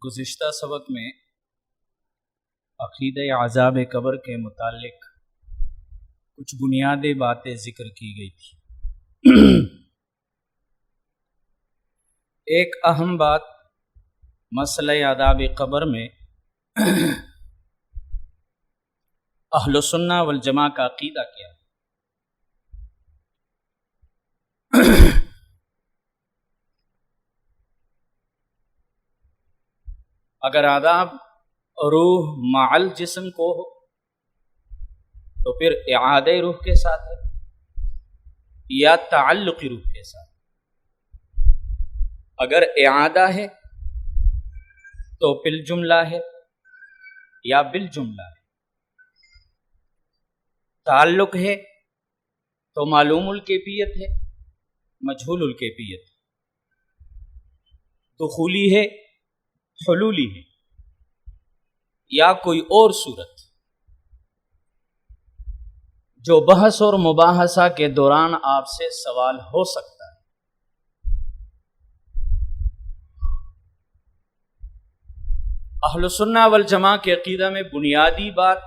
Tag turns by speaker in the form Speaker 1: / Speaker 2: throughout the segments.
Speaker 1: گزشتہ سبق میں عقیدہ عذاب قبر کے متعلق کچھ بنیادی باتیں ذکر کی گئی تھی۔ ایک اہم بات مسئلہ عذاب قبر میں اہل سنہ والجماع کا عقیدہ کیا ہے۔ اگر عذاب روح معل جسم کو ہو تو پھر اعادہ روح کے ساتھ ہے یا تعلق روح کے ساتھ۔ اگر اعادہ ہے تو بالجملہ ہے یا بالجملہ ہے، تعلق ہے تو معلوم الکیفیت ہے مجہول الکیفیت، دخولی ہے حلولی ہے یا کوئی اور صورت جو بحث اور مباحثہ کے دوران آپ سے سوال ہو سکتا ہے۔ اہل سنہ والجماع کے عقیدہ میں بنیادی بات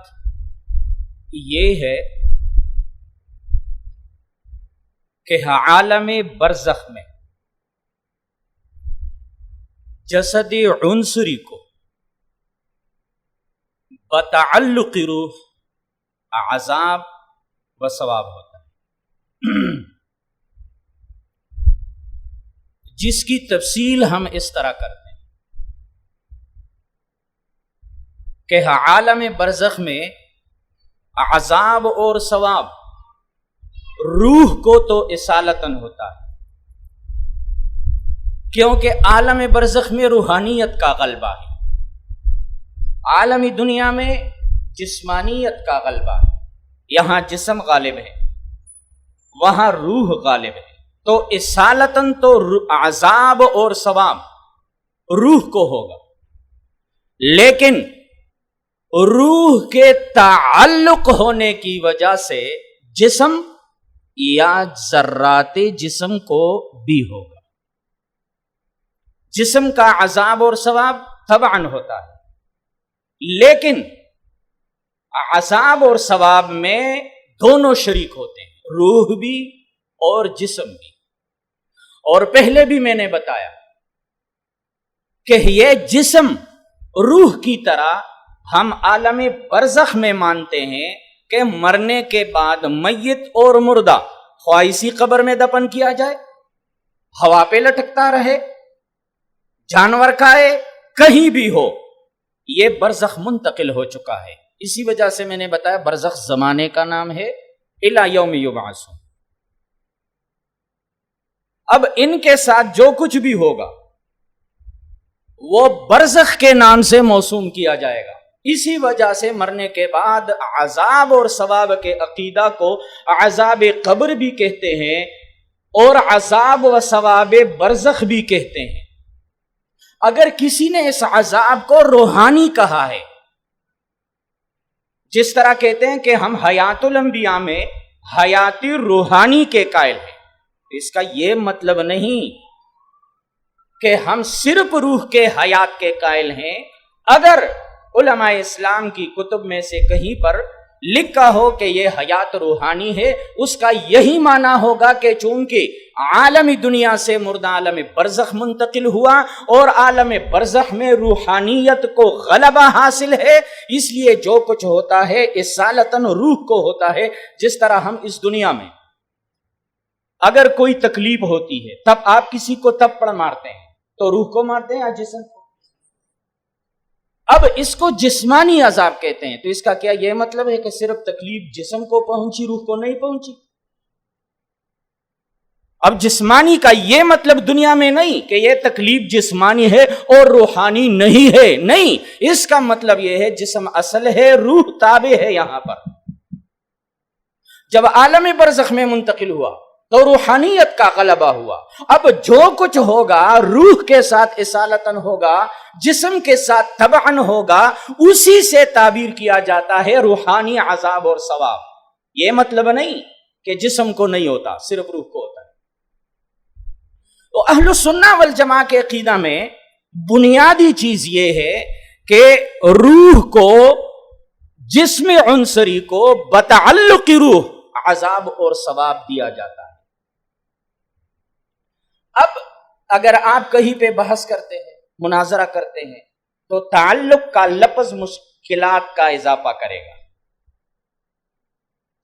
Speaker 1: یہ ہے کہ عالم برزخ میں جسد عنصری کو بتعلق روح عذاب و ثواب ہوتا ہے، جس کی تفصیل ہم اس طرح کرتے ہیں کہ عالم برزخ میں عذاب اور ثواب روح کو تو اصالتاً ہوتا ہے، کیونکہ عالم برزخ میں روحانیت کا غلبہ ہے، عالمی دنیا میں جسمانیت کا غلبہ ہے، یہاں جسم غالب ہے وہاں روح غالب ہے، تو اصالتاً تو عذاب اور ثواب روح کو ہوگا، لیکن روح کے تعلق ہونے کی وجہ سے جسم یا ذرات جسم کو بھی ہوگا۔ جسم کا عذاب اور ثواب طبعاً ہوتا ہے، لیکن عذاب اور ثواب میں دونوں شریک ہوتے ہیں، روح بھی اور جسم بھی۔ اور پہلے بھی میں نے بتایا کہ یہ جسم روح کی طرح ہم عالم برزخ میں مانتے ہیں کہ مرنے کے بعد میت اور مردہ خواہ اسی قبر میں دفن کیا جائے، ہوا پہ لٹکتا رہے، جانور کھائے، کہیں بھی ہو، یہ برزخ منتقل ہو چکا ہے۔ اسی وجہ سے میں نے بتایا برزخ زمانے کا نام ہے، الی یوم یبعثون۔ اب ان کے ساتھ جو کچھ بھی ہوگا وہ برزخ کے نام سے موسوم کیا جائے گا۔ اسی وجہ سے مرنے کے بعد عذاب اور ثواب کے عقیدہ کو عذاب قبر بھی کہتے ہیں اور عذاب و ثواب برزخ بھی کہتے ہیں۔ اگر کسی نے اس عذاب کو روحانی کہا ہے، جس طرح کہتے ہیں کہ ہم حیات الانبیاء میں حیات روحانی کے قائل ہیں، اس کا یہ مطلب نہیں کہ ہم صرف روح کے حیات کے قائل ہیں۔ اگر علماء اسلام کی کتب میں سے کہیں پر لکھا ہو کہ یہ حیات روحانی ہے، اس کا یہی معنی ہوگا کہ چونکہ عالمی دنیا سے مردہ عالم برزخ منتقل ہوا اور عالم برزخ میں روحانیت کو غلبہ حاصل ہے، اس لیے جو کچھ ہوتا ہے اصالتاً روح کو ہوتا ہے۔ جس طرح ہم اس دنیا میں اگر کوئی تکلیف ہوتی ہے تب آپ کسی کو تھپڑ مارتے ہیں تو روح کو مارتے ہیں یا جسم کو؟ اب اس کو جسمانی عذاب کہتے ہیں، تو اس کا کیا یہ مطلب ہے کہ صرف تکلیف جسم کو پہنچی روح کو نہیں پہنچی؟ اب جسمانی کا یہ مطلب دنیا میں نہیں کہ یہ تکلیف جسمانی ہے اور روحانی نہیں ہے، نہیں، اس کا مطلب یہ ہے جسم اصل ہے، روح تابع ہے۔ یہاں پر جب عالم برزخ میں منتقل ہوا تو روحانیت کا غلبہ ہوا۔ اب جو کچھ ہوگا روح کے ساتھ اصالتاً ہوگا، جسم کے ساتھ طبعاً ہوگا، اسی سے تعبیر کیا جاتا ہے روحانی عذاب اور ثواب۔ یہ مطلب نہیں کہ جسم کو نہیں ہوتا، صرف روح کو ہوتا ہے۔ تو اہل سنہ والجماع کے عقیدہ میں بنیادی چیز یہ ہے کہ روح کو، جسم عنصری کو بتعلق روح عذاب اور ثواب دیا جاتا ہے۔ اب اگر آپ کہیں پہ بحث کرتے ہیں، مناظرہ کرتے ہیں، تو تعلق کا لفظ مشکلات کا اضافہ کرے گا،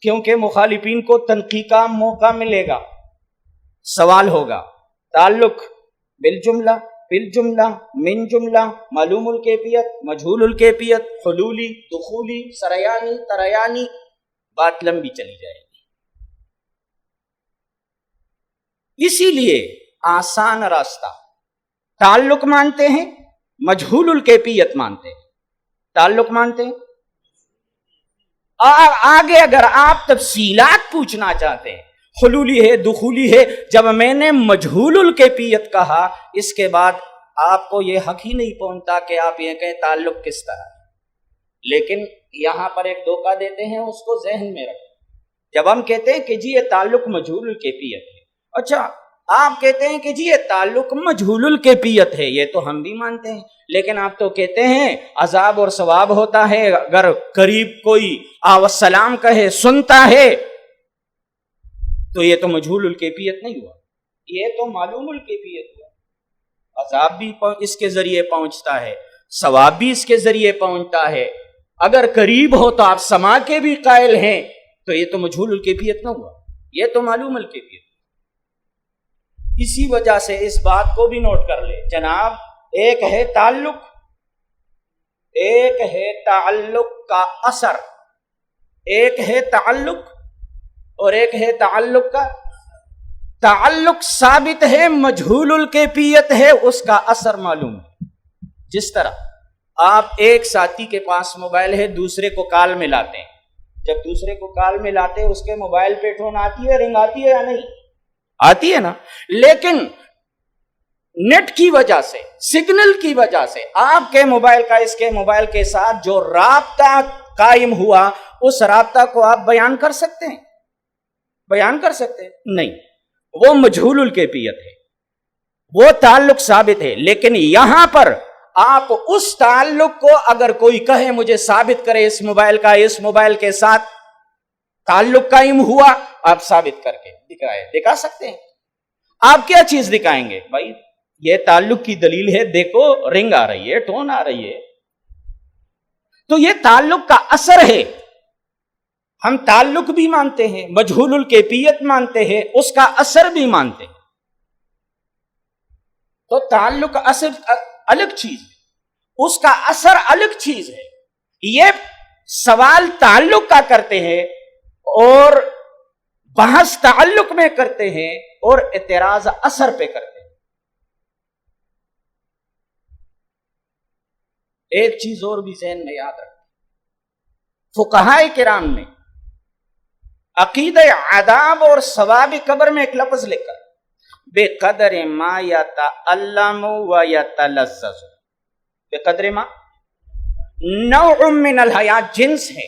Speaker 1: کیونکہ مخالفین کو تنقید کا موقع ملے گا، سوال ہوگا تعلق بالجملہ، بالجملہ، من جملہ، معلوم الکیفیت، مجہول الکیفیت، حلولی، دخولی، سریانی، تریانی، بات لمبی چلی جائے گی۔ اسی لیے آسان راستہ، تعلق مانتے ہیں، مجہول الکیفیت مانتے ہیں، تعلق مانتے ہیں، اور آگے اگر آپ تفصیلات پوچھنا چاہتے ہیں، حلولی ہے، دخولی ہے، جب میں نے مجہول الکیفیت کہا، اس کے بعد آپ کو یہ حق ہی نہیں پہنچتا کہ آپ یہ کہیں تعلق کس طرح ہے۔ لیکن یہاں پر ایک دھوکہ دیتے ہیں، اس کو ذہن میں رکھیں۔ جب ہم کہتے ہیں کہ جی یہ تعلق مجہول الکیفیت ہے، اچھا آپ کہتے ہیں کہ جی یہ تعلق مجہول الکیفیت ہے، یہ تو ہم بھی مانتے ہیں، لیکن آپ تو کہتے ہیں عذاب اور ثواب ہوتا ہے اگر قریب کوئی السلام کہے، سنتا ہے، تو یہ تو مجہول الکیفیت نہیں ہوا، یہ تو معلوم الکیفیت ہوا۔ عذاب بھی اس کے ذریعے پہنچتا ہے، ثواب بھی اس کے ذریعے پہنچتا ہے۔ اگر قریب ہو تو آپ سما کے بھی قائل ہیں، تو یہ تو مجہول الکیفیت نہ ہوا، یہ تو معلوم الکیفیت۔ اسی وجہ سے اس بات کو بھی نوٹ کر لے جناب، ایک ہے تعلق، ایک ہے تعلق کا اثر، ایک ہے تعلق اور ایک ہے تعلق کا تعلق ثابت ہے، مجہول الکیفیت ہے، اس کا اثر معلوم ہے۔ جس طرح آپ ایک ساتھی کے پاس موبائل ہے، دوسرے کو کال میں لاتے ہیں، جب دوسرے کو کال میں لاتے ہیں، اس کے موبائل پہ ٹون آتی ہے، رنگ آتی ہے یا نہیں آتی ہے نا، لیکن نیٹ کی وجہ سے، سگنل کی وجہ سے آپ کے موبائل کا اس کے موبائل کے ساتھ جو رابطہ قائم ہوا، اس رابطہ کو آپ بیان کر سکتے ہیں؟ بیان کر سکتے ہیں؟ نہیں، وہ مجہول الکیفیت ہے، وہ تعلق ثابت ہے۔ لیکن یہاں پر آپ اس تعلق کو اگر کوئی کہے مجھے ثابت کرے اس موبائل کا اس موبائل کے ساتھ تعلق قائم ہوا، آپ ثابت کر کے دکھا سکتے ہیں۔ آپ کیا چیز دکھائیں گے؟ بھائی یہ تعلق کی دلیل ہے، دیکھو رنگ آ رہی ہے، ٹون آ رہی ہے، تو یہ تعلق کا اثر ہے۔ ہم تعلق بھی مانتے ہیں، مجہول الکیفیت مانتے ہیں، اس کا اثر بھی مانتے ہیں۔ تو تعلق اثر الگ چیز ہے، اس کا اثر الگ چیز ہے۔ یہ سوال تعلق کا کرتے ہیں اور بحث تعلق میں کرتے ہیں اور اعتراض اثر پہ کرتے ہیں۔ ایک چیز اور بھی ذہن میں یاد رکھیں، فقہائے کرام نے عقیدہ عذاب اور ثواب قبر میں ایک لفظ لکھا، بے قدر ما یتعلم و یتلذذ، بے قدر ما نوع من الحیات، جنس ہے،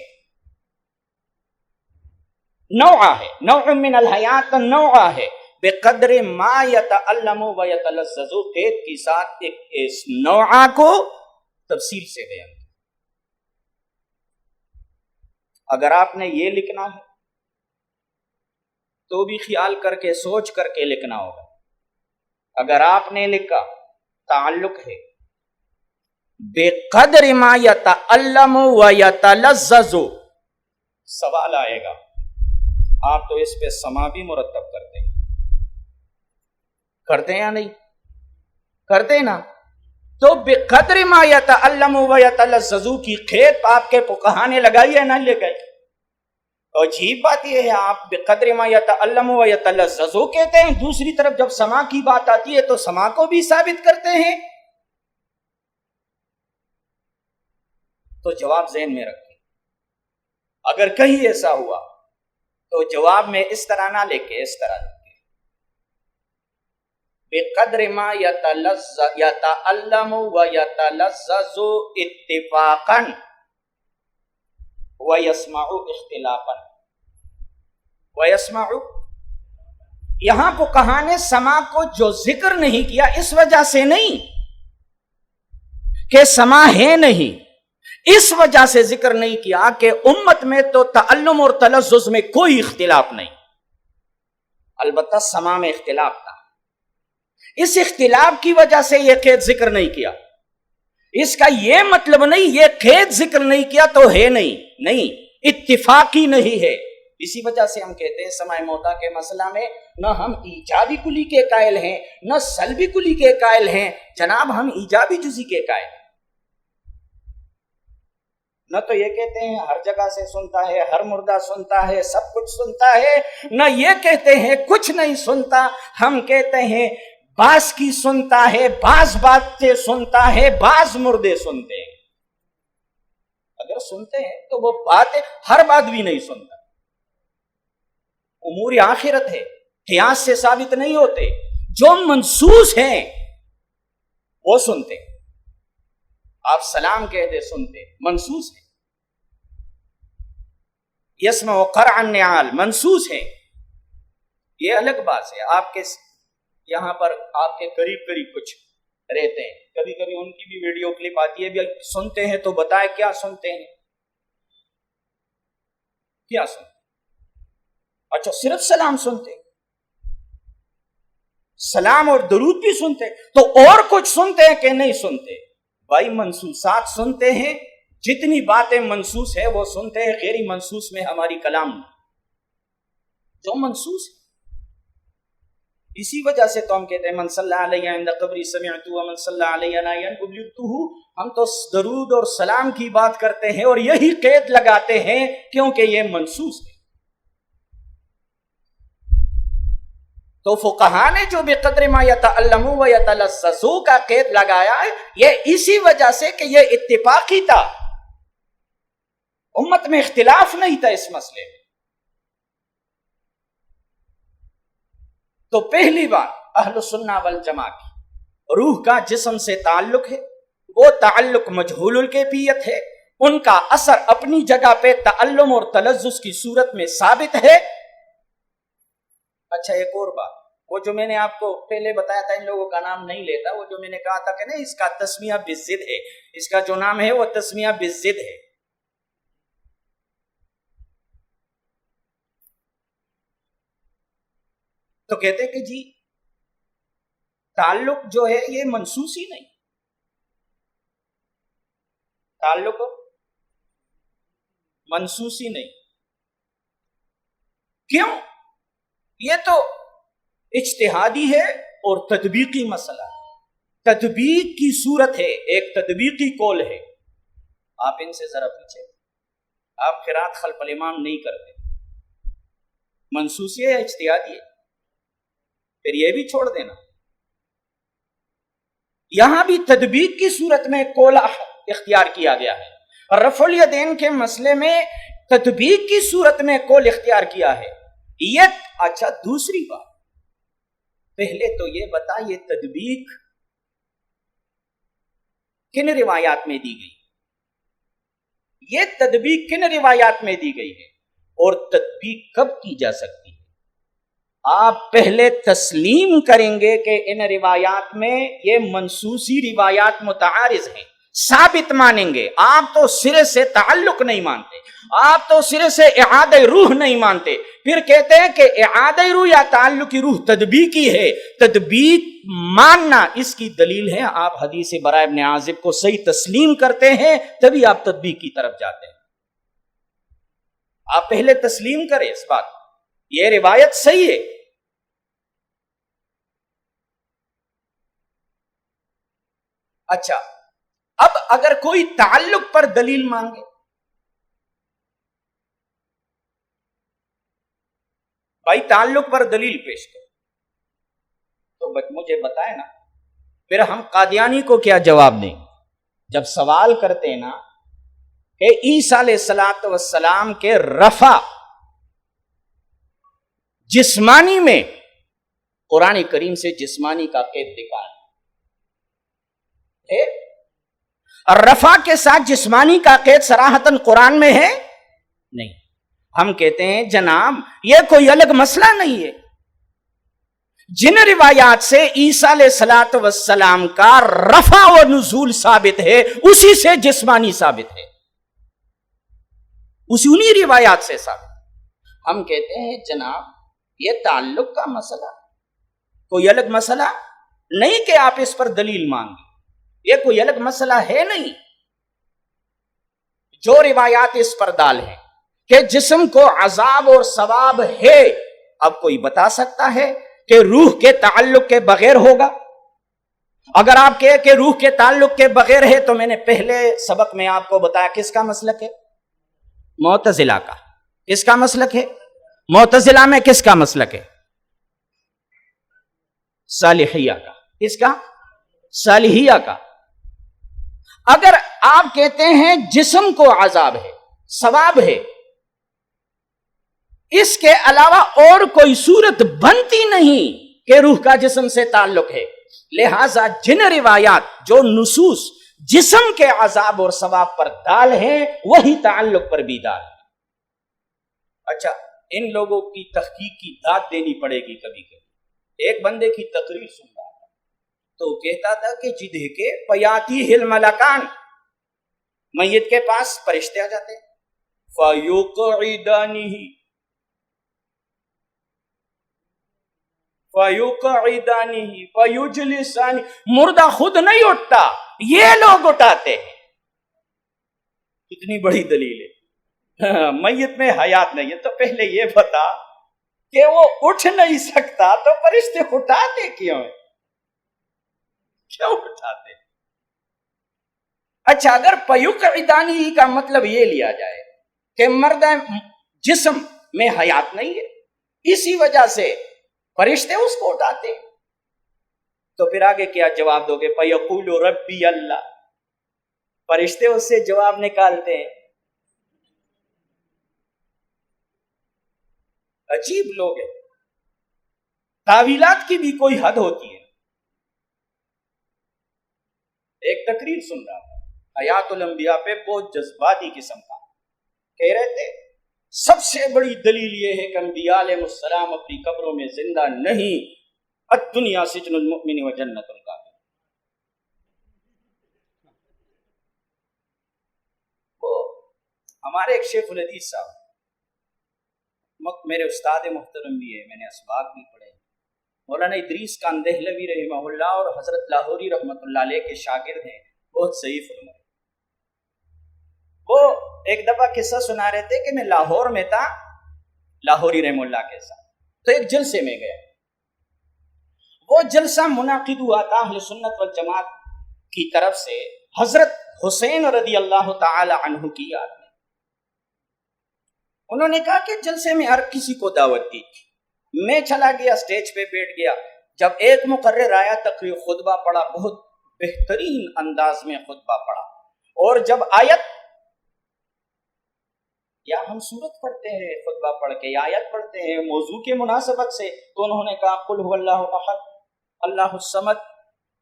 Speaker 1: نوع ہے، نوع من الحیات نوع ہے، بے قدر ما یتعلم و یتلذذ، قید کے ساتھ ایک اس نوع کو تفصیل سے بیان۔ اگر آپ نے یہ لکھنا ہے تو بھی خیال کر کے سوچ کر کے لکھنا ہوگا۔ اگر آپ نے لکھا تعلق ہے بے قدر ما یتعلم و یتلذذ، سوال آئے گا، آپ تو اس پہ سما بھی مرتب کرتے ہیں یا نہیں کرتے نا؟ تو بے قدر ما یتعلم و یتلذذ کی قید آپ کے فقہا نے لگائی ہے نہ لے گئی؟ عجیب بات یہ ہے، آپ بے قدر ما یتعلم و یتلذذ کہتے ہیں، دوسری طرف جب سما کی بات آتی ہے تو سما کو بھی ثابت کرتے ہیں۔ تو جواب ذہن میں رکھیں، اگر کہیں ایسا ہوا تو جواب میں اس طرح نہ لکھے، اس طرح لکھے، بے قدر ما یتعلم و یتلذذ اتفاقا وَيَسْمَعُ اخْتِلَافًا، وَيَسْمَعُ، یہاں فقہا نے سما کو جو ذکر نہیں کیا اس وجہ سے نہیں کہ سما ہے نہیں، اس وجہ سے ذکر نہیں کیا کہ امت میں تو تعلم اور تلذذ میں کوئی اختلاف نہیں، البتہ سما میں اختلاف تھا، اس اختلاف کی وجہ سے یہ قید ذکر نہیں کیا۔ اس کا یہ مطلب نہیں یہ قید ذکر نہیں کیا تو ہے نہیں، اتفاقی نہیں ہے۔ اسی وجہ سے ہم کہتے ہیں سماع موتا کے مسئلہ میں نہ ہم ایجابی کلی کے قائل ہیں نہ سلبی کلی کے قائل ہیں، جناب ہم ایجابی جزئی کے قائل ہیں۔ نہ تو یہ کہتے ہیں ہر جگہ سے سنتا ہے، ہر مردہ سنتا ہے، سب کچھ سنتا ہے، نہ یہ کہتے ہیں کچھ نہیں سنتا، ہم کہتے ہیں بعض کی سنتا ہے، بعض باتیں سنتا ہے، بعض مردے سنتے ہیں۔ اگر سنتے ہیں تو وہ باتیں ہر بات بھی نہیں سنتا، امور آخرت ہے، قیاس سے ثابت نہیں ہوتے، جو منصوص ہیں وہ سنتے ہیں۔ آپ سلام کہہ دے سنتے، منصوص ہے۔ یسمع قرع النعال منصوص ہے، یہ الگ بات ہے۔ آپ کے یہاں پر آپ کے قریب کچھ رہتے ہیں، کبھی کبھی ان کی بھی ویڈیو کلپ آتی ہے، بھی سنتے ہیں تو بتائے کیا سنتے ہیں، کیا سنتے؟ اچھا صرف سلام سنتے، سلام اور درود بھی سنتے، تو اور کچھ سنتے ہیں کہ نہیں سنتے؟ بھائی منصوصات سنتے ہیں، جتنی باتیں منصوص ہے وہ سنتے ہیں، غیر منصوص میں ہماری کلام جو منصوص ہے۔ اسی وجہ سے تو ہم کہتے ہیں من صلی علیہ عند قبری سمعت ومن صلی علیہ نائیا ابلغتہ، ہم تو درود اور سلام کی بات کرتے ہیں اور یہی قید لگاتے ہیں کیونکہ یہ منصوص ہے۔ تو فقہا نے جو بقدر ما یتعلموا و یتلذذوا کا قید لگایا ہے، یہ اسی وجہ سے کہ یہ اتفاقی تھا، امت میں اختلاف نہیں تھا اس مسئلے میں۔ تو پہلی بات اہل سنہ والجماعہ کی روح کا جسم سے تعلق ہے، وہ تعلق مجہول الکیفیت ہے، ان کا اثر اپنی جگہ پہ تعلم اور تلذذ کی صورت میں ثابت ہے۔ اچھا ایک اور بات، وہ جو میں نے آپ کو پہلے بتایا تھا، ان لوگوں کا نام نہیں لیتا، وہ جو میں نے کہا تھا کہ نہیں اس کا تسمیہ بالضد ہے، اس کا جو نام ہے وہ تسمیہ بالضد ہے۔ تو کہتے کہ جی تعلق جو ہے یہ منصوص ہی نہیں، تعلق منصوص ہی نہیں، کیوں؟ یہ تو اجتہادی ہے اور تطبیقی مسئلہ ہے، تطبیق کی صورت ہے، ایک تطبیقی قول ہے۔ آپ ان سے ذرا پیچھے، آپ قرات خلف الامام نہیں کرتے، منصوصی ہے اجتہادی ہے، پھر یہ بھی چھوڑ دینا۔ یہاں بھی تطبیق کی صورت میں قول اختیار کیا گیا ہے، رفع الیدین کے مسئلے میں تطبیق کی صورت میں قول اختیار کیا ہے۔ یہ اچھا دوسری بات، پہلے تو یہ بتا یہ تطبیق کن روایات میں دی گئی، یہ تطبیق کن روایات میں دی گئی ہے اور تطبیق کب کی جا سکتی ہے؟ آپ پہلے تسلیم کریں گے کہ ان روایات میں یہ منصوصی روایات متعارض ہیں، ثابت مانیں گے۔ آپ تو سرے سے تعلق نہیں مانتے، آپ تو سرے سے اعادہ روح نہیں مانتے، پھر کہتے ہیں کہ اعادہ روح یا تعلق کی روح تطبیقی ہے۔ تطبیق ماننا اس کی دلیل ہے، آپ حدیث براء ابن عازب کو صحیح تسلیم کرتے ہیں تبھی آپ تطبیق کی طرف جاتے ہیں۔ آپ پہلے تسلیم کریں اس بات، یہ روایت صحیح ہے۔ اچھا اب اگر کوئی تعلق پر دلیل مانگے، بھائی تعلق پر دلیل پیش کرو، تو مجھے بتائے نا، پھر ہم قادیانی کو کیا جواب دیں جب سوال کرتے نا کہ عیسیٰ علیہ السلام کے رفع جسمانی میں قرآن کریم سے جسمانی کا قید دکھائے، رفع کے ساتھ جسمانی کا قید صراحتاً قرآن میں ہے نہیں۔ ہم کہتے ہیں جناب یہ کوئی الگ مسئلہ نہیں ہے، جن روایات سے عیسیٰ علیہ الصلوۃ والسلام کا رفع و نزول ثابت ہے اسی سے جسمانی ثابت ہے، انہی روایات سے ثابت۔ ہم کہتے ہیں جناب یہ تعلق کا مسئلہ کوئی الگ مسئلہ نہیں کہ آپ اس پر دلیل مانگیں، یہ کوئی الگ مسئلہ ہے نہیں۔ جو روایات اس پر دال ہیں کہ جسم کو عذاب اور ثواب ہے، اب کوئی بتا سکتا ہے کہ روح کے تعلق کے بغیر ہوگا؟ اگر آپ کہے کہ روح کے تعلق کے بغیر ہے تو میں نے پہلے سبق میں آپ کو بتایا کس کا مسلک ہے؟ معتزلہ کا۔ کس کا مسلک ہے؟ معتزلہ میں کس کا مسلک ہے؟ صالحیہ کا۔ کس کا؟ صالحیہ کا۔ اگر آپ کہتے ہیں جسم کو عذاب ہے، ثواب ہے، اس کے علاوہ اور کوئی صورت بنتی نہیں کہ روح کا جسم سے تعلق ہے، لہذا جن روایات جو نصوص جسم کے عذاب اور ثواب پر دال ہیں وہی تعلق پر بھی دال ہے۔ اچھا، ان لوگوں کی تحقیق کی داد دینی پڑے گی کبھی کبھی۔ ایک بندے کی تقریر سن رہا تھا تو کہتا تھا کہ جی دیکھے پیاتی ہل ملکان، میت کے پاس فرشتے آ جاتے ہیں، فَيُقْعِدَانِهِ فَيُجْلِسَانِ، مردہ خود نہیں اٹھتا، یہ لوگ اٹھاتے ہیں۔ کتنی بڑی دلیل ہے، میت میں حیات نہیں ہے تو پہلے یہ بتا کہ وہ اٹھ نہیں سکتا تو فرشتے اٹھاتے کیوں ہیں؟ کیوں اٹھاتے؟ اچھا، اگر پیقعدانی کا مطلب یہ لیا جائے کہ مردہ جسم میں حیات نہیں ہے اسی وجہ سے فرشتے اس کو اٹھاتے ہیں، تو پھر آگے کیا جواب دو گے؟ فَيَقُولُ رَبِّيَ اللَّهُ، فرشتے اس سے جواب نکالتے ہیں۔ عجیب لوگ ہیں، تعویلات کی بھی کوئی حد ہوتی ہے۔ ایک تقریر سن رہا تھا حیات الانبیاء پہ، بہت جذباتی قسم کا، کہہ رہے تھے سب سے بڑی دلیل یہ ہے کہ انبیاء علیہ السلام اپنی قبروں میں زندہ نہیں، الدنیا سجن المؤمن و جنت الکافر۔ وہ ہمارے ایک شیخ الحدیث صاحب، میرے استاد محترم بھی ہے، میں نے اسباق بھی پڑھے، مولانا ادریس کان دہلوی رحمہ اللہ اور حضرت لاہوری رحمۃ اللہ علیہ کے شاگرد ہیں، بہت صحیح فرمائے۔ وہ ایک دفعہ قصہ سنا رہے تھے کہ میں لاہور میں تھا، لاہوری رحمہ اللہ کے ساتھ، تو ایک جلسے میں گیا۔ وہ جلسہ منعقد ہوا تھا اہل سنت والجماعت کی طرف سے حضرت حسین رضی اللہ تعالی عنہ کی یاد میں۔ انہوں نے کہا کہ جلسے میں ہر کسی کو دعوت دی تھی، میں چلا گیا، سٹیج پہ بیٹھ گیا۔ جب ایک مقرر آیا، تقریر خطبہ پڑھا، بہت بہترین انداز میں خطبہ پڑھا، اور جب آیت یا ہم سورت پڑھتے ہیں خطبہ پڑھ کے یا آیت پڑھتے ہیں موضوع کے مناسبت سے، تو انہوں نے کہا قل هو اللہ احد اللہ الصمد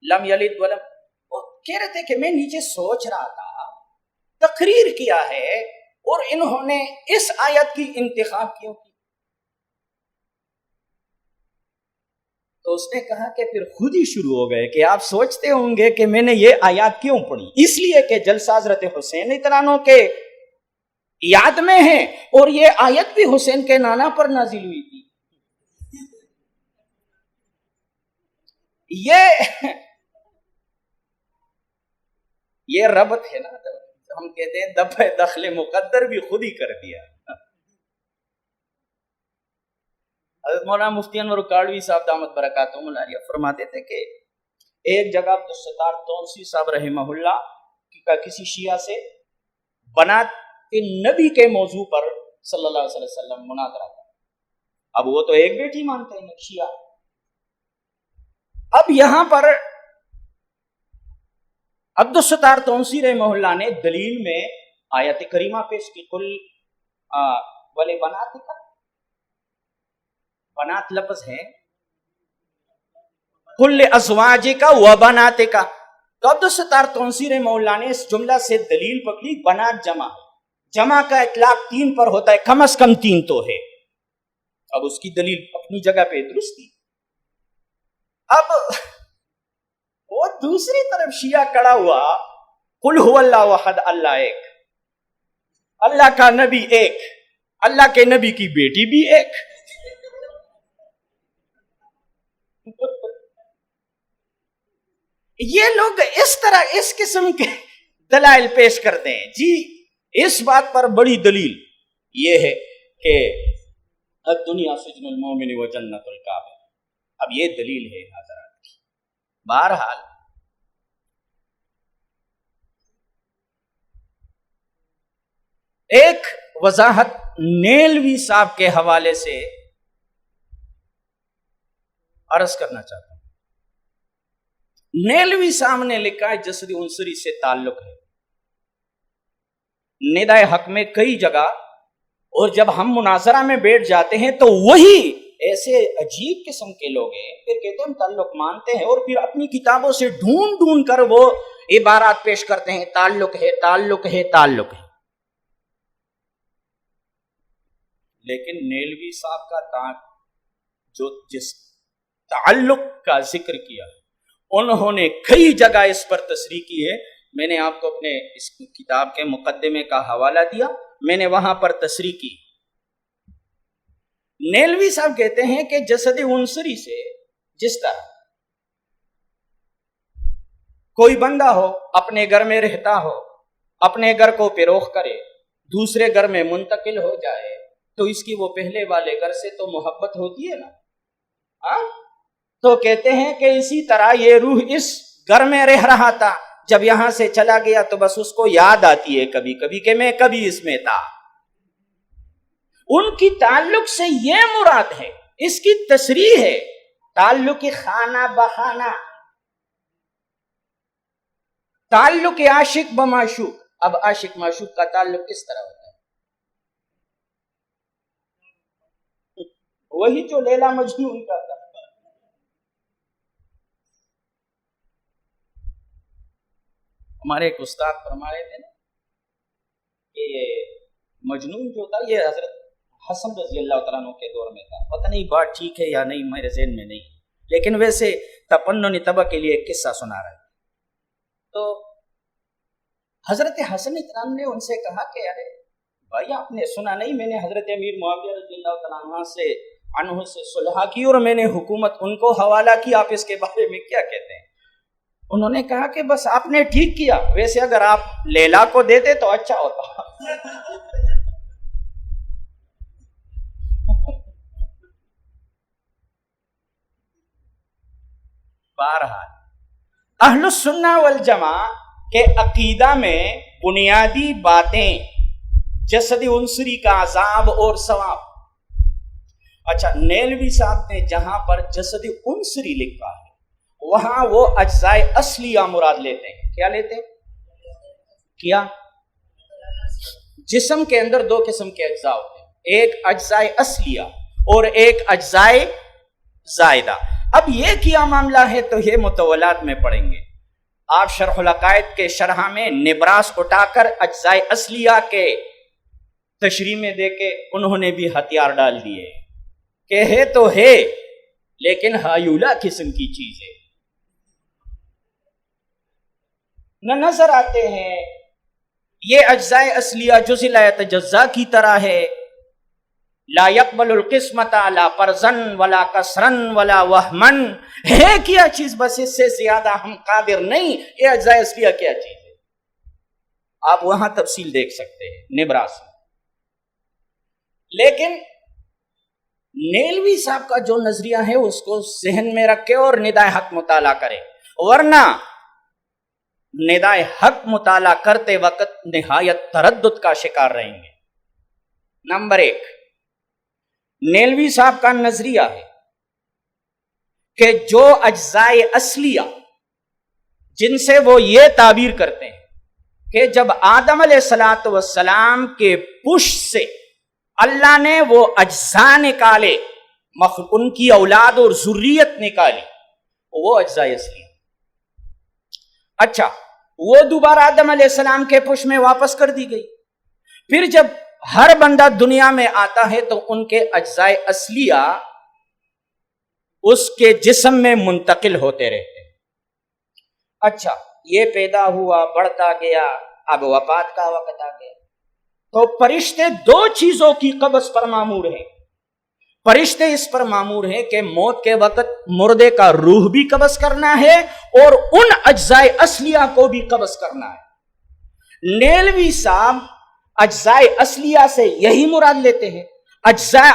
Speaker 1: لم یلد ولم، وہ کہہ رہے تھے کہ میں نیچے سوچ رہا تھا تقریر کیا ہے اور انہوں نے اس آیت کی انتخاب کیوں کی؟ تو اس نے کہا کہ پھر خود ہی شروع ہو گئے کہ آپ سوچتے ہوں گے کہ میں نے یہ آیات کیوں پڑھی، اس لیے کہ جلسہ حضرت حسین عنہ کے یاد میں ہے، اور یہ آیت بھی حسین کے نانا پر نازل ہوئی تھی۔ یہ ربط ہے نا، ہم کہتے ہیں دفع دخل مقدر بھی خود ہی کر دیا۔ حضرت مولانا مفتی انور کاڑوی صاحب دامت برکاتہم العالیہ فرماتے تھے کہ ایک جگہ عبدالستار تونسی صاحب رحمہ اللہ کا کسی شیعہ سے بنات کہ نبی کے موضوع پر صلی اللہ علیہ وسلم مناظرہ تھا۔ اب وہ تو ایک بیٹی مانتے ہیں شیعہ۔ اب یہاں پر عبدالستار تونسی رحمہ اللہ نے دلیل میں آیت کریمہ پیش کی، قل ولی بنات کا، بنات لفظ ہے قل ازواجک و بناتک، تو عبدالستار تونسی رحمہ اللہ نے اس جملہ سے دلیل پکڑی بنات جمع کا اطلاق 3 پر ہوتا ہے، کم از کم 3 تو ہے۔ اب اس کی دلیل اپنی جگہ پہ درست تھی، اب وہ دوسری طرف شیعہ کڑا ہوا، قل هو اللہ احد، اللہ ایک، اللہ کا نبی ایک، اللہ کے نبی کی بیٹی بھی ایک۔ یہ لوگ اس طرح اس قسم کے دلائل پیش کرتے ہیں۔ جی اس بات پر بڑی دلیل یہ ہے کہ الدنیا سجن المومن و جنت الکافر۔ اب یہ دلیل ہے حضرات کی۔ بہرحال ایک وضاحت نیلوی صاحب کے حوالے سے عرض کرنا چاہتا ہوں۔ نیلوی صاحب نے لکھا ہے جسدی عنصری سے تعلق ہے ندائے حق میں کئی جگہ، اور جب ہم مناظرہ میں بیٹھ جاتے ہیں تو وہی ایسے عجیب قسم کے لوگ ہیں، پھر کہتے ہیں ہم تعلق مانتے ہیں، اور پھر اپنی کتابوں سے ڈھونڈ ڈھونڈ کر وہ عبارات پیش کرتے ہیں، تعلق ہے تعلق ہے تعلق ہے۔ لیکن نیلوی صاحب کا جو جس تعلق کا ذکر کیا ہے انہوں نے کئی جگہ اس پر تصریح کی ہے۔ میں نے آپ کو اپنے اس کتاب کے مقدمے کا حوالہ دیا، میں نے وہاں پر تصریح کی۔ نیلوی صاحب کہتے ہیں کہ جسد عنصری سے جس طرح کوئی بندہ ہو اپنے گھر میں رہتا ہو، اپنے گھر کو فروخت کرے، دوسرے گھر میں منتقل ہو جائے، تو اس کی وہ پہلے والے گھر سے تو محبت ہوتی ہے نا، ہاں؟ تو کہتے ہیں کہ اسی طرح یہ روح اس گھر میں رہ رہا تھا، جب یہاں سے چلا گیا تو بس اس کو یاد آتی ہے کبھی کبھی کہ میں کبھی اس میں تھا۔ ان کی تعلق سے یہ مراد ہے، اس کی تصریح ہے تعلق خانہ بخانہ، تعلق عاشق بمعشوق۔ اب عاشق معشوق کا تعلق کس طرح ہوتا ہے؟ وہی جو لیلا مجنون کا تھا۔ ہمارے ایک استاد فرما رہے تھے نا کہ مجنون جو تھا یہ حضرت حسن رضی اللہ تعالیٰ عنہ کے دور میں تھا۔ پتہ نہیں بات ٹھیک ہے یا نہیں، میرے ذہن میں نہیں، لیکن ویسے تپنن طبع کے لیے ایک قصہ سنا رہا ہے۔ تو حضرت حسن اطران نے ان سے کہا کہ ارے بھائی آپ نے سنا نہیں، میں نے حضرت امیر معاویہ رضی اللہ تعالیٰ عنہ سے صلح کی اور میں نے حکومت ان کو حوالہ کی، آپ اس کے بارے میں کیا کہتے ہیں؟ انہوں نے کہا کہ بس آپ نے ٹھیک کیا، ویسے اگر آپ لیلا کو دیتے تو اچھا ہوتا۔ بہرحال اہل السنہ والجماع کے عقیدہ میں بنیادی باتیں جسد عنصری کا عذاب اور ثواب۔ اچھا، نیلوی صاحب نے جہاں پر جسد عنصری لکھا ہے وہاں وہ اجزائے اصلیہ مراد لیتے ہیں۔ کیا لیتے ہیں؟ کیا؟ جسم کے اندر دو قسم کے اجزاء ہوتے ہیں، ایک اجزائے اصلیہ اور ایک اجزائے زائدہ۔ اب یہ کیا معاملہ ہے تو یہ متولات میں پڑھیں گے۔ آپ شرح العقائد کے شرح میں نبراس اٹھا کر اجزائے اصلیہ کے تشریح میں دے کے انہوں نے بھی ہتھیار ڈال دیے کہ ہے تو ہے لیکن ہایولہ قسم کی چیز ہے، نہ نظر آتے ہیں، یہ اجزائے اصلیہ جزء لا یتجزا کی طرح ہے، لا يقبل القسمت لا فرزن ولا کسرن ولا وہمن، ہے کیا چیز بس اس سے زیادہ ہم قادر نہیں، یہ اجزائے اصلیہ کیا چیز ہے؟ آپ وہاں تفصیل دیکھ سکتے ہیں نبراس میں۔ لیکن نیلوی صاحب کا جو نظریہ ہے اس کو ذہن میں رکھے اور ندائے حق مطالعہ کرے، ورنہ ندائے حق مطالعہ کرتے وقت نہایت تردد کا شکار رہیں گے۔ نمبر 1، نیلوی صاحب کا نظریہ ہے کہ جو اجزائے اصلیہ جن سے وہ یہ تعبیر کرتے ہیں کہ جب آدم علیہ السلام کے پشت سے اللہ نے وہ اجزاء نکالے، ان کی اولاد اور ذریت نکالی، وہ اجزائے اصلیہ۔ اچھا، وہ دوبارہ آدم علیہ السلام کے پشت میں واپس کر دی گئی۔ پھر جب ہر بندہ دنیا میں آتا ہے تو ان کے اجزائے اصلیہ اس کے جسم میں منتقل ہوتے رہتے ہیں۔ اچھا، یہ پیدا ہوا، بڑھتا گیا، اب وفات کا وقت آ گیا، تو فرشتے دو چیزوں کی قبض پر مامور ہیں۔ فرشتے اس پر مامور ہیں کہ موت کے وقت مردے کا روح بھی قبض کرنا ہے اور ان اجزائے اصلیہ کو بھی قبض کرنا ہے۔ نیلوی صاحب اجزائے اصلیہ سے یہی مراد لیتے ہیں، اجزاء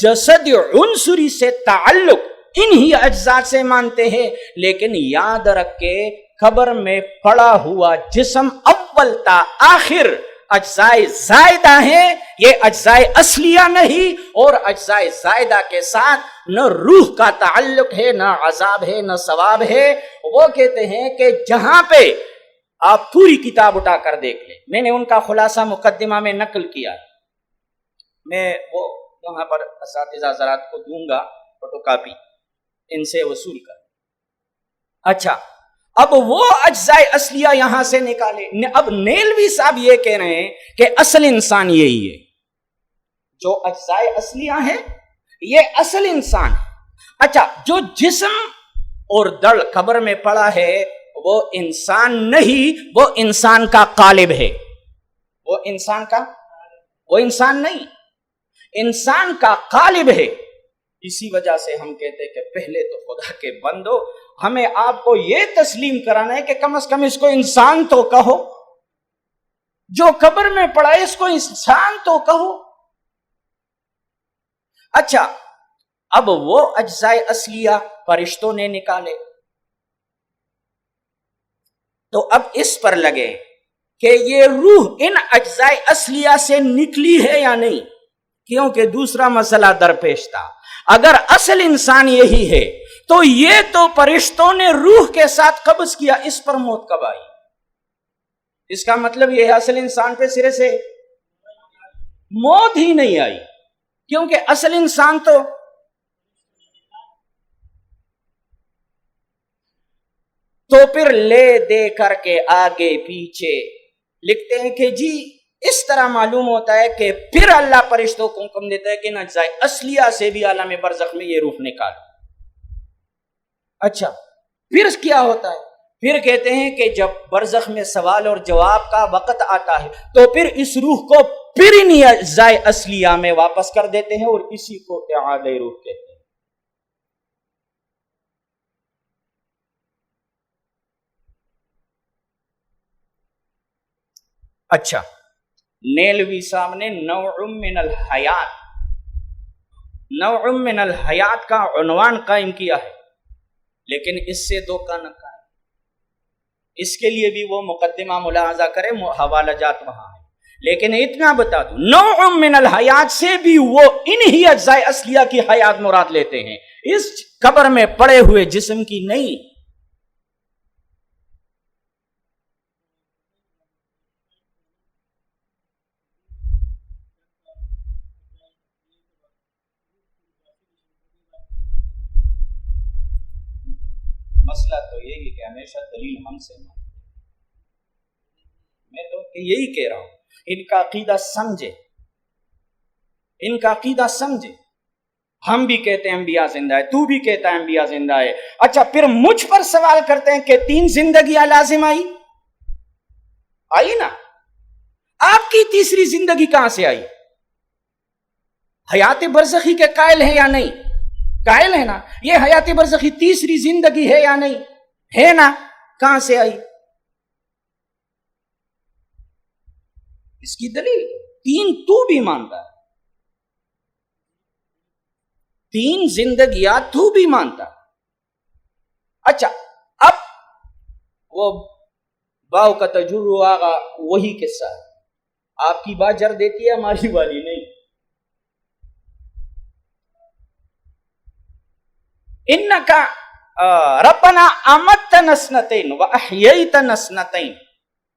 Speaker 1: جسد عنصری سے تعلق انہی اجزاء سے مانتے ہیں، لیکن یاد رکھ کے قبر میں پڑا ہوا جسم اول تا آخر اجزائے زائدہ ہیں، یہ اجزائے اصلیہ نہیں، اور اجزائے زائدہ کے ساتھ نہ روح کا تعلق ہے، نہ عذاب ہے، نہ ثواب ہے۔ وہ کہتے ہیں کہ جہاں پہ آپ پوری کتاب اٹھا کر دیکھ لیں، میں نے ان کا خلاصہ مقدمہ میں نقل کیا، میں وہ وہاں پر اساتذہ حضرات کو دوں گا فوٹو کاپی، ان سے وصول کر۔ اچھا، اب وہ اجزائے اصلیہ یہاں سے نکالے۔ اب نیلوی صاحب یہ کہہ رہے ہیں کہ اصل انسان یہی ہے، جو اجزائے اصلیہ ہیں یہ اصل انسان ہے۔ اچھا، جو جسم اور دڑ قبر میں پڑا ہے وہ انسان نہیں، وہ انسان کا قالب ہے، وہ انسان نہیں، انسان کا قالب ہے۔ اسی وجہ سے ہم کہتے ہیں کہ پہلے تو خدا کے بندو، ہمیں آپ کو یہ تسلیم کرانا ہے کہ کم از کم اس کو انسان تو کہو، جو قبر میں پڑا ہے اس کو انسان تو کہو۔ اچھا، اب وہ اجزائے اصلیہ فرشتوں نے نکالے، تو اب اس پر لگے کہ یہ روح ان اجزائے اصلیہ سے نکلی ہے یا نہیں، کیونکہ دوسرا مسئلہ درپیش تھا۔ اگر اصل انسان یہی ہے تو یہ تو فرشتوں نے روح کے ساتھ قبض کیا، اس پر موت کب آئی؟ اس کا مطلب یہ ہے اصل انسان پہ سرے سے موت ہی نہیں آئی، کیونکہ اصل انسان تو پھر لے دے کر کے آگے پیچھے لکھتے ہیں کہ جی اس طرح معلوم ہوتا ہے کہ پھر اللہ فرشتوں کو حکم دیتا ہے کہ ان اجزائے اصلیہ سے بھی عالم برزخ میں یہ روح نکالو۔ اچھا، پھر کیا ہوتا ہے؟ پھر کہتے ہیں کہ جب برزخ میں سوال اور جواب کا وقت آتا ہے تو پھر اس روح کو پھر انہی اجزائے اصلیہ میں واپس کر دیتے ہیں، اور اسی کو اعادہ روح کہتے ہیں۔ اچھا، نیلوی صاحب نے نوع من الحیات کا عنوان قائم کیا ہے، لیکن اس سے دو کا نکا ہے، اس کے لیے بھی وہ مقدمہ ملاحظہ کرے، حوالہ جات وہاں ہے، لیکن اتنا بتا دوں نوع من الحیات سے بھی وہ انہی اجزائے اصلیہ کی حیات مراد لیتے ہیں، اس قبر میں پڑے ہوئے جسم کی نہیں۔ مسئلہ تو یہی کہ ہمیشہ دلیل ہم سے مانتے، میں تو یہی کہہ رہا ہوں، ان کا عقیدہ سمجھے، ان کا عقیدہ سمجھے۔ ہم بھی کہتے ہیں انبیاء زندہ ہے، تو بھی کہتا ہے انبیاء زندہ ہے، اچھا پھر مجھ پر سوال کرتے ہیں کہ 3 زندگیاں لازم آئی نا، آپ کی تیسری زندگی کہاں سے آئی؟ حیات برزخی کے قائل ہے یا نہیں؟ قائل ہے نا، یہ حیات برزخی تیسری زندگی ہے یا نہیں؟ ہے نا، کہاں سے آئی؟ اس کی دلیل 3 تو بھی مانتا ہے، 3 زندگیاں تو بھی مانتا ہے۔ اچھا، اب وہ باؤ کا تجربہ آگا وہی قصہ ہے، آپ کی بات جر دیتی ہے، ہماری والی نہیں۔ انکا ربنا امتنا سنتین واحییتنا سنتین،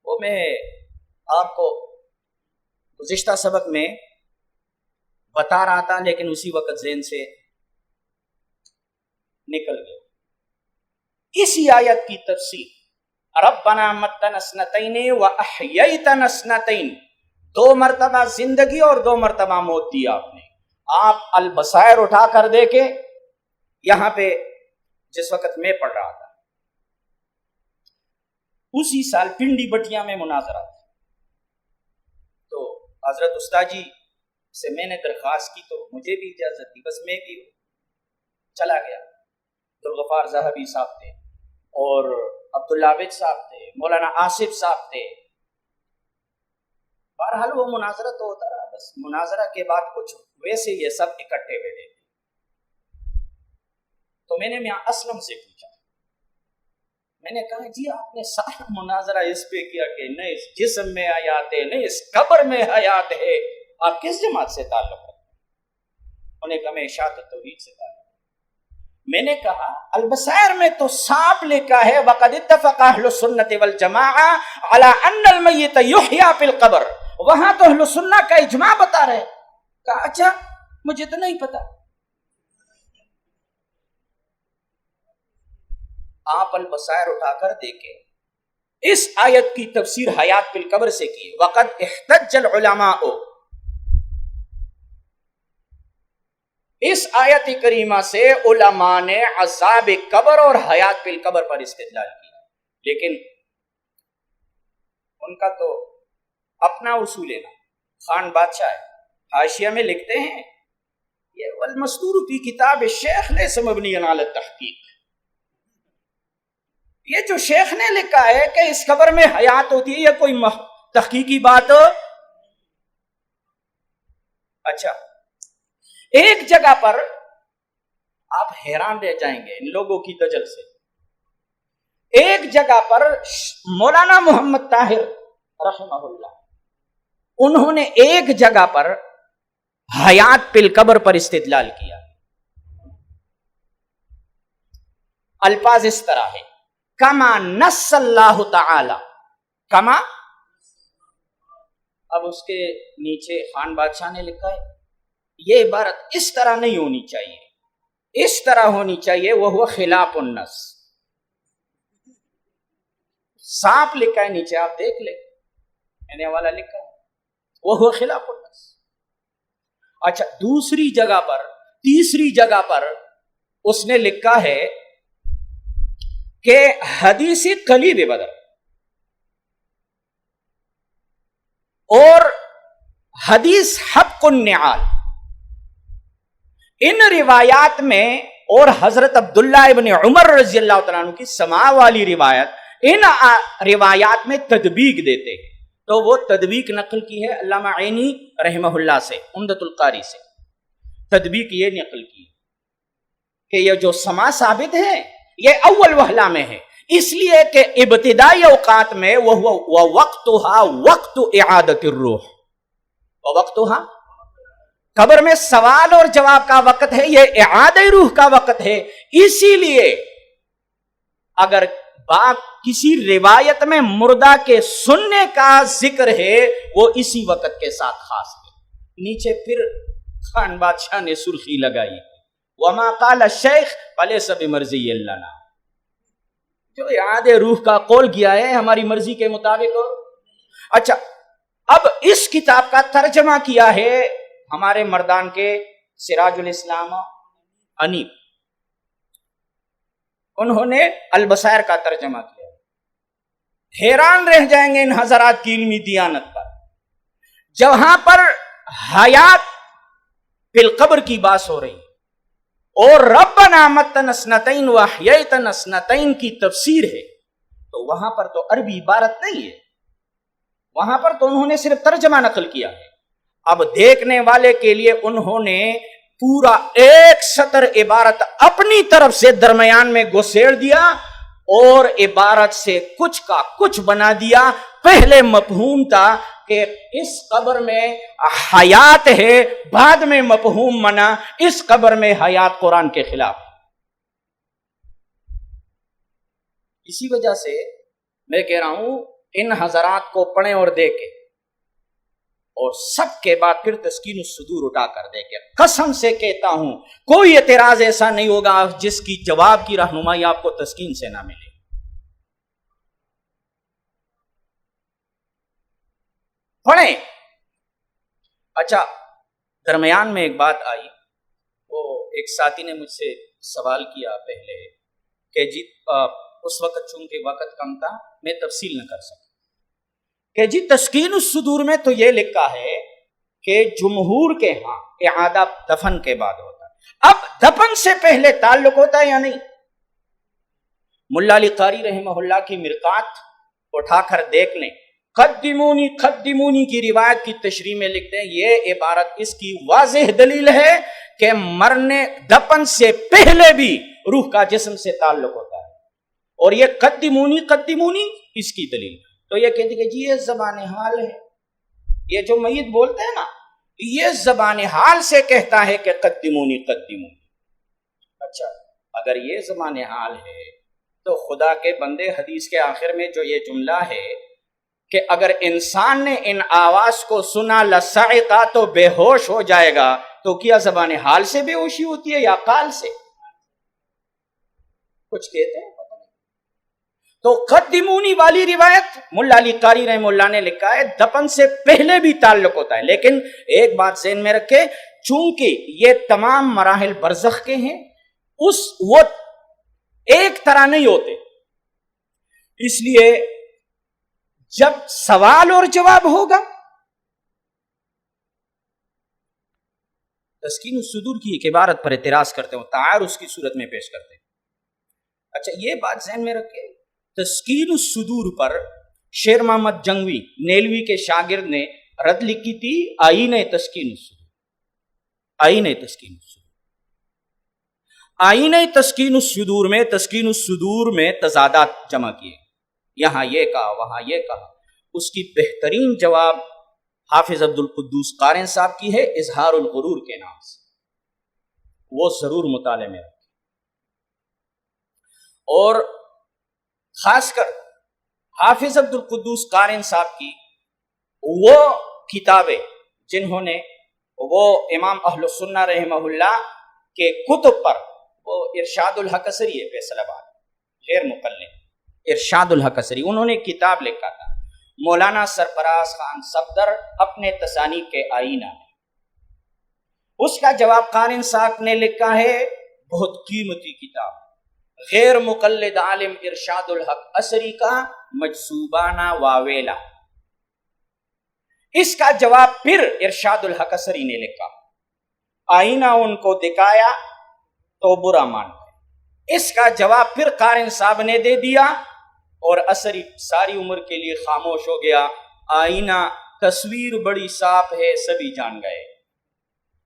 Speaker 1: وہ میں آپ کو گزشتہ سبق میں بتا رہا تھا لیکن اسی وقت ذہن سے نکل گیا۔ اسی آیت کی تفسیر ربنا امتنا سنتین واحییتنا سنتین، 2 مرتبہ زندگی اور 2 مرتبہ موت دی آپ نے۔ آپ البصائر اٹھا کر دیکھیں یہاں پہ جس وقت میں پڑھ رہا تھا اسی سال پنڈی بٹیا میں مناظرہ تھا، تو حضرت استاد جی سے میں نے درخواست کی تو مجھے بھی اجازت دی، بس میں بھی چلا گیا۔ عبدالغفار ذہبی صاحب تھے اور عبداللہ عابد صاحب تھے، مولانا آصف صاحب تھے۔ بہرحال وہ مناظرہ تو ہوتا رہا، بس مناظرہ کے بعد کچھ ویسے یہ سب اکٹھے بیٹھے تھے، تو میں نے میاں اسلم سے پوچھا، میں نے کہا جی آپ نے سارا مناظرہ اس پہ کیا کہ نہ اس جسم میں حیات ہے نہ اس قبر میں حیات ہے، آپ کس جماعت سے تعلق رکھتے ہیں؟ انہوں نے کہا میں اشاعت توحید سے تعلق۔ میں نے کہا البصائر میں تو صاف لکھا ہے وقد اتفق اہل السنت والجماعہ علی ان المیت یحیی فی القبر، وہاں تو اہل سنت کا اجماع بتا رہے۔ کہا اچھا مجھے تو نہیں پتا۔ آپ البصائر اٹھا کر دیکھیں، اس آیت کی تفسیر حیات فی القبر سے کی، وقد احتج العلماء، اس آیت کریمہ سے علماء نے عذاب قبر اور حیات فی القبر پر استدلال کیا، لیکن ان کا تو اپنا اصول ہے نا۔ خان بادشاہ حاشیہ میں لکھتے ہیں یہ والمستور فی کتاب الشیخ لیس مبنی علی التحقیق، یہ جو شیخ نے لکھا ہے کہ اس قبر میں حیات ہوتی ہے یہ کوئی تحقیقی بات۔ اچھا ایک جگہ پر آپ حیران رہ جائیں گے ان لوگوں کی دجل سے، ایک جگہ پر مولانا محمد طاہر رحمہ اللہ انہوں نے ایک جگہ پر حیات فی القبر پر استدلال کیا، الفاظ اس طرح ہے کما نص اللہ تعالی، کما، اب اس کے نیچے خان بادشاہ نے لکھا ہے یہ عبارت اس طرح نہیں ہونی چاہیے، اس طرح ہونی چاہیے، وہ خلاف النص، صاف لکھا ہے نیچے آپ دیکھ لیں، میں نے حوالہ لکھا ہے وہ خلاف النص۔ اچھا دوسری جگہ پر، تیسری جگہ پر اس نے لکھا ہے کہ حدیث قلیب بدر اور حدیث حبق النعال، ان روایات میں اور حضرت عبداللہ ابن عمر رضی اللہ تعالیٰ عنہ کی سماع والی روایت، ان روایات میں تطبیق دیتے ہیں، تو وہ تطبیق نقل کی ہے علامہ عینی رحمہ اللہ سے، عمدۃ القاری سے تطبیق یہ نقل کی کہ یہ جو سماع ثابت ہے یہ اول وہلہ میں ہے، اس لیے کہ ابتدائی اوقات میں وہ وقتها وقت اعادت الروح، وقتها قبر میں سوال اور جواب کا وقت ہے، یہ اعادہ روح کا وقت ہے، اسی لیے اگر کسی روایت میں مردہ کے سننے کا ذکر ہے وہ اسی وقت کے ساتھ خاص ہے۔ نیچے پھر خان بادشاہ نے سرخی لگائی وما قال الشیخ فلیس بمرضی لنا، جو اعادہ روح کا قول کیا ہے ہماری مرضی کے مطابق۔ اچھا اب اس کتاب کا ترجمہ کیا ہے ہمارے مردان کے سراج الاسلام انیب، انہوں نے البصائر کا ترجمہ کیا، حیران رہ جائیں گے ان حضرات کی علمی دیانت پر، جہاں پر حیات فی القبر کی بات ہو رہی اور ربنا متنا اثنتین واحییتنا اثنتین کی تفسیر ہے، تو وہاں پر تو عربی عبارت نہیں ہے، وہاں پر تو انہوں نے صرف ترجمہ نقل کیا ہے۔ اب دیکھنے والے کے لیے انہوں نے پورا ایک سطر عبارت اپنی طرف سے درمیان میں گسیڑ دیا اور عبارت سے کچھ کا کچھ بنا دیا۔ پہلے مفہوم تھا کہ اس قبر میں حیات ہے، بعد میں مفہوم بنا اس قبر میں حیات قرآن کے خلاف۔ اسی وجہ سے میں کہہ رہا ہوں ان حضرات کو پڑھیں اور دیکھیں، اور سب کے بعد پھر تسکین الصدور اٹھا کر دیکھیں۔ قسم سے کہتا ہوں کوئی اعتراض ایسا نہیں ہوگا جس کی جواب کی رہنمائی آپ کو تسکین سے نہ ملے۔ پڑھیں۔ اچھا درمیان میں ایک بات آئی، وہ ایک ساتھی نے مجھ سے سوال کیا پہلے کہ جی اس وقت چونکہ وقت کم تھا میں تفصیل نہ کر سکتا کہ جی تسکین الصدور میں تو یہ لکھا ہے کہ جمہور کے ہاں اعادہ دفن کے بعد ہوتا ہے. اب دفن سے پہلے تعلق ہوتا ہے یا نہیں؟ ملا علی قاری رحمہ اللہ کی مرقات اٹھا کر دیکھ لیں، قدمونی قدمونی کی روایت کی تشریح میں لکھتے ہیں یہ عبارت اس کی واضح دلیل ہے کہ مرنے دفن سے پہلے بھی روح کا جسم سے تعلق ہوتا ہے، اور یہ قدمونی قدمونی اس کی دلیل. تو یہ کہتے کہ جی یہ زبان حال ہے، یہ جو میت بولتے ہیں نا یہ زبان حال سے کہتا ہے کہ قدمونی قدمونی. اچھا اگر یہ زبان حال ہے تو خدا کے بندے حدیث کے آخر میں جو یہ جملہ ہے کہ اگر انسان نے ان آواز کو سنا لصعقا تو بے ہوش ہو جائے گا، تو کیا زبان حال سے بے ہوشی ہوتی ہے یا قال سے؟ کچھ کہتے ہیں تو قدمونی والی روایت ملا علی قاری رحمہ اللہ نے لکھا ہے دفن سے پہلے بھی تعلق ہوتا ہے. لیکن ایک بات ذہن میں رکھے، چونکہ یہ تمام مراحل برزخ کے ہیں وہ ایک طرح نہیں ہوتے، اس لیے جب سوال اور جواب ہوگا تسکین الصدور کی ایک عبارت پر اعتراض کرتے ہیں، تعارض کی صورت میں پیش کرتے ہیں. اچھا یہ بات ذہن میں رکھے، تسکین الصدور پر شیر محمد جنگوی نیلوی کے شاگرد نے رد لکھی تھی آئین تسکین الصدور. آئین تسکین الصدور، آئین تسکین الصدور میں تسکین الصدور میں تضادات جمع کیے، یہاں یہ کہا وہاں یہ کہا. اس کی بہترین جواب حافظ عبد القدوس قارن صاحب کی ہے اظہار الغرور کے نام سے، وہ ضرور مطالعے میں رکھیں. اور خاص کر حافظ عبد القدوس قارن صاحب کی وہ کتابیں جنہوں نے وہ امام اہل السنہ رحمہ اللہ کے کتب پر، وہ ارشاد الحق اثری ہے فیصل آباد غیر مقلد، ارشاد الحق اثری، انہوں نے کتاب لکھا تھا مولانا سرفراز خان صفدر اپنے تصانیف کے آئینہ میں. اس کا جواب قارن صاحب نے لکھا ہے، بہت قیمتی کتاب، غیر مقلد عالم ارشاد الحق اثری کا مجذوبانہ واویلا. اس کا جواب پھر ارشاد الحق اثری نے لکھا، آئینہ ان کو دکھایا تو برا مان گئے. اس کا جواب پھر قارن صاحب نے دے دیا اور اثری ساری عمر کے لیے خاموش ہو گیا. آئینہ تصویر بڑی صاف ہے سبھی جان گئے.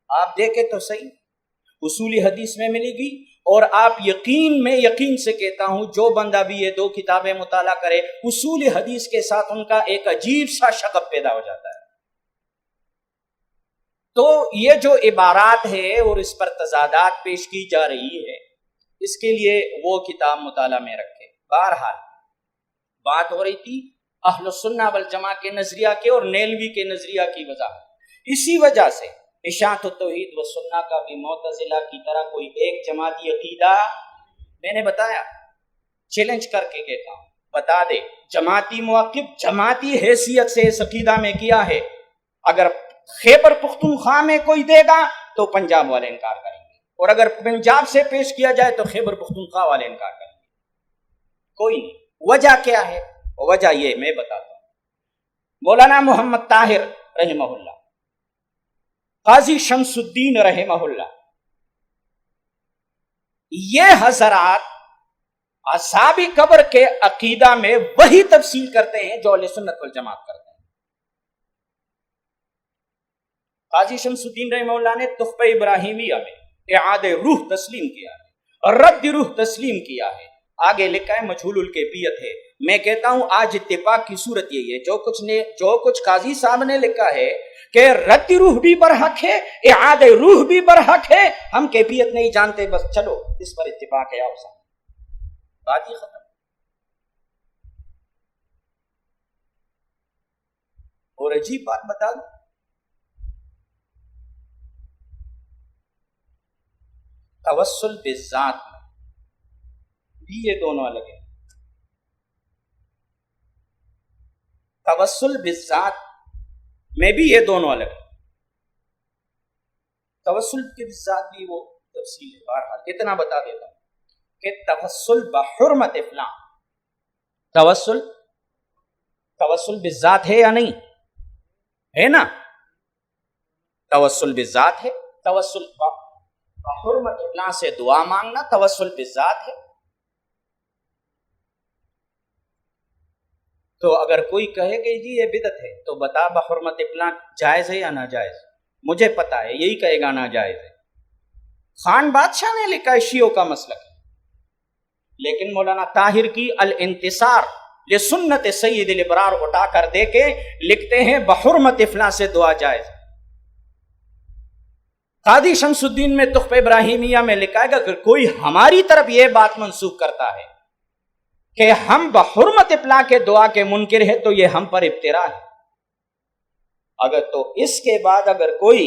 Speaker 1: آپ دیکھیں تو صحیح، اصول حدیث میں ملے گی. اور آپ میں یقین سے کہتا ہوں جو بندہ بھی یہ دو کتابیں مطالعہ کرے اصول حدیث کے ساتھ ان کا ایک عجیب سا شغف پیدا ہو جاتا ہے. تو یہ جو عبارات ہے اور اس پر تضادات پیش کی جا رہی ہے، اس کے لیے وہ کتاب مطالعہ میں رکھے. بہرحال بات ہو رہی تھی اہل السنہ والجماعہ کے نظریہ کے اور نیلوی کے نظریہ کی وضاحت. اسی وجہ سے اشاعت التوحید و سنہ کا بھی معتزلہ کی طرح کوئی ایک جماعتی عقیدہ، میں نے بتایا چیلنج کر کے کہتا ہوں، بتا دے جماعتی موقف جماعتی حیثیت سے اس عقیدہ میں کیا ہے. اگر خیبر پختونخوا میں کوئی دے گا تو پنجاب والے انکار کریں گے، اور اگر پنجاب سے پیش کیا جائے تو خیبر پختونخوا والے انکار کریں گے. کوئی نہیں. وجہ کیا ہے؟ وجہ یہ میں بتاتا ہوں. مولانا محمد طاہر رحمہ اللہ، قاضی شمس الدین رحمہ اللہ، یہ حضرات اصحاب قبر کے عقیدہ میں وہی تفصیل کرتے ہیں جو اہل سنت والجماعت کرتے ہیں. قاضی شمس الدین رحمہ اللہ نے تحفہ ابراہیمیہ میں اعادہ روح تسلیم کیا ہے اور رد روح تسلیم کیا ہے. آگے لکھا ہے مجہول الکیفیت ہے. میں کہتا ہوں آج اتفاق کی صورت یہی ہے، جو کچھ قاضی صاحب نے لکھا ہے کہ رد روح بھی برحق ہے، اعادہ روح بھی برحق ہے، ہم کیفیت نہیں جانتے، بس چلو اس پر اتفاق ہے، آؤ سامنے بات ہی ختم. اور عجیب بات بتا دوں، توسل بالذات میں بھی یہ دونوں الگ ہیں. توسل بالذات میں بھی یہ دونوں الگ ہیں. توسل کے بالذات بھی وہ تفصیل ہے، بہرحال اتنا بتا دیتا ہوں کہ توسل بحرمت فلاں، توسل بالذات ہے یا نہیں ہے نا؟ توسل بالذات ہے، توسل بحرمت فلاں سے دعا مانگنا توسل بالذات ہے۔ تو اگر کوئی کہے کہ جی یہ بدعت ہے تو بتا بحرمت فلاں جائز ہے یا ناجائز؟ مجھے پتا ہے یہی کہے گا ناجائز ہے۔ خان بادشاہ نے لکھا ہے شیعوں کا مسلک، لیکن مولانا طاہر کی الانتصار لسنت سید الابرار اٹھا کر دے کے لکھتے ہیں بحرمت فلاں سے دعا جائز۔ قاضی شمس الدین میں تحفہ ابراہیمیہ میں لکھا ہے کہ اگر کوئی ہماری طرف یہ بات منسوخ کرتا ہے کہ ہم بحرمت فلاں کے دعا کے منکر ہے تو یہ ہم پر ابتراء ہے۔ اگر تو اس کے بعد اگر کوئی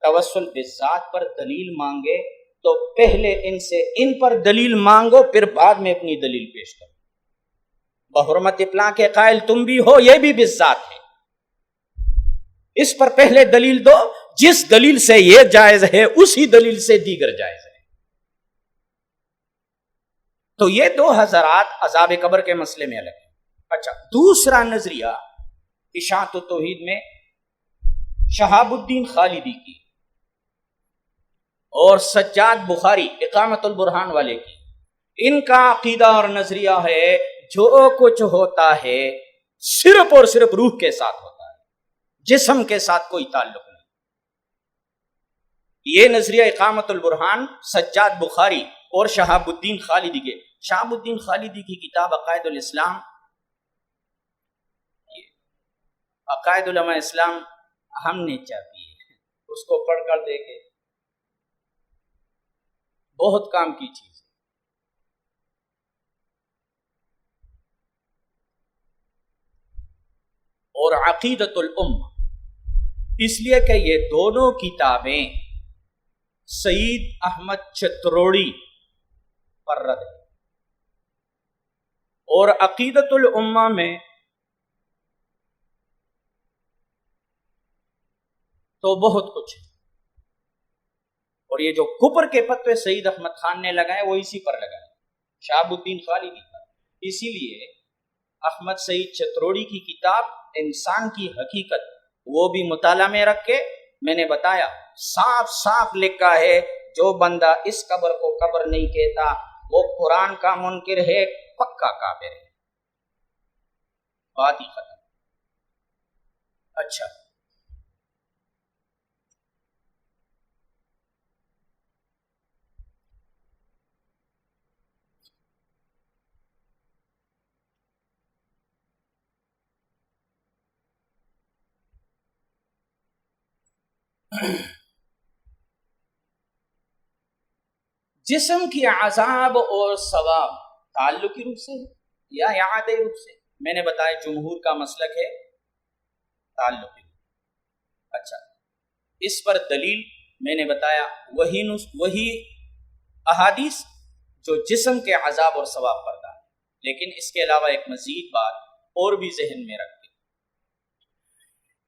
Speaker 1: توسل بالذات پر دلیل مانگے تو پہلے ان سے ان پر دلیل مانگو، پھر بعد میں اپنی دلیل پیش کرو۔ بحرمت فلاں کے قائل تم بھی ہو، یہ بھی بالذات ہے، اس پر پہلے دلیل دو، جس دلیل سے یہ جائز ہے اسی دلیل سے دیگر جائز ہے۔ تو یہ دو حضرات عذاب قبر کے مسئلے میں الگ ہیں۔ اچھا، دوسرا نظریہ اشاعت التوحید میں شہاب الدین خالدی کی اور سجاد بخاری اقامت البرہان والے کی، ان کا عقیدہ اور نظریہ ہے جو کچھ ہوتا ہے صرف اور صرف روح کے ساتھ ہوتا ہے، جسم کے ساتھ کوئی تعلق نہیں۔ یہ نظریہ اقامت البرہان سجاد بخاری اور شہاب الدین خالدی کے، شہاب الدین خالدی کی کتاب عقائد الاسلام، عقائد علماء اسلام ہم نے چاہتی ہے، اس کو پڑھ کر دیکھے، بہت کام کی چیز۔ اور عقیدت الامہ، اس لیے کہ یہ دونوں کتابیں سعید احمد چتروڑی پر رد ہے، اور عقیدت الامہ میں تو بہت کچھ ہے، اور یہ جو کفر کے فتوے سعید احمد خان نے لگائے وہ اسی پر لگائے، شہاب الدین خالدی پر۔ اسی لیے احمد سعید چتروڑی کی کتاب انسان کی حقیقت وہ بھی مطالعہ میں رکھ کے میں نے بتایا، صاف صاف لکھا ہے جو بندہ اس قبر کو قبر نہیں کہتا وہ قرآن کا منکر ہے، پکا کافر ہے، بات ہی ختم۔ اچھا، جسم کی عذاب اور ثواب تعلقی روپ سے یا اعادی روپ سے؟ میں نے بتایا جمہور کا مسلک ہے تعلقی روپ۔ اچھا، اس پر دلیل میں نے بتایا وہی احادیث جو جسم کے عذاب اور ثواب پر تھا، لیکن اس کے علاوہ ایک مزید بات اور بھی ذہن میں رکھتے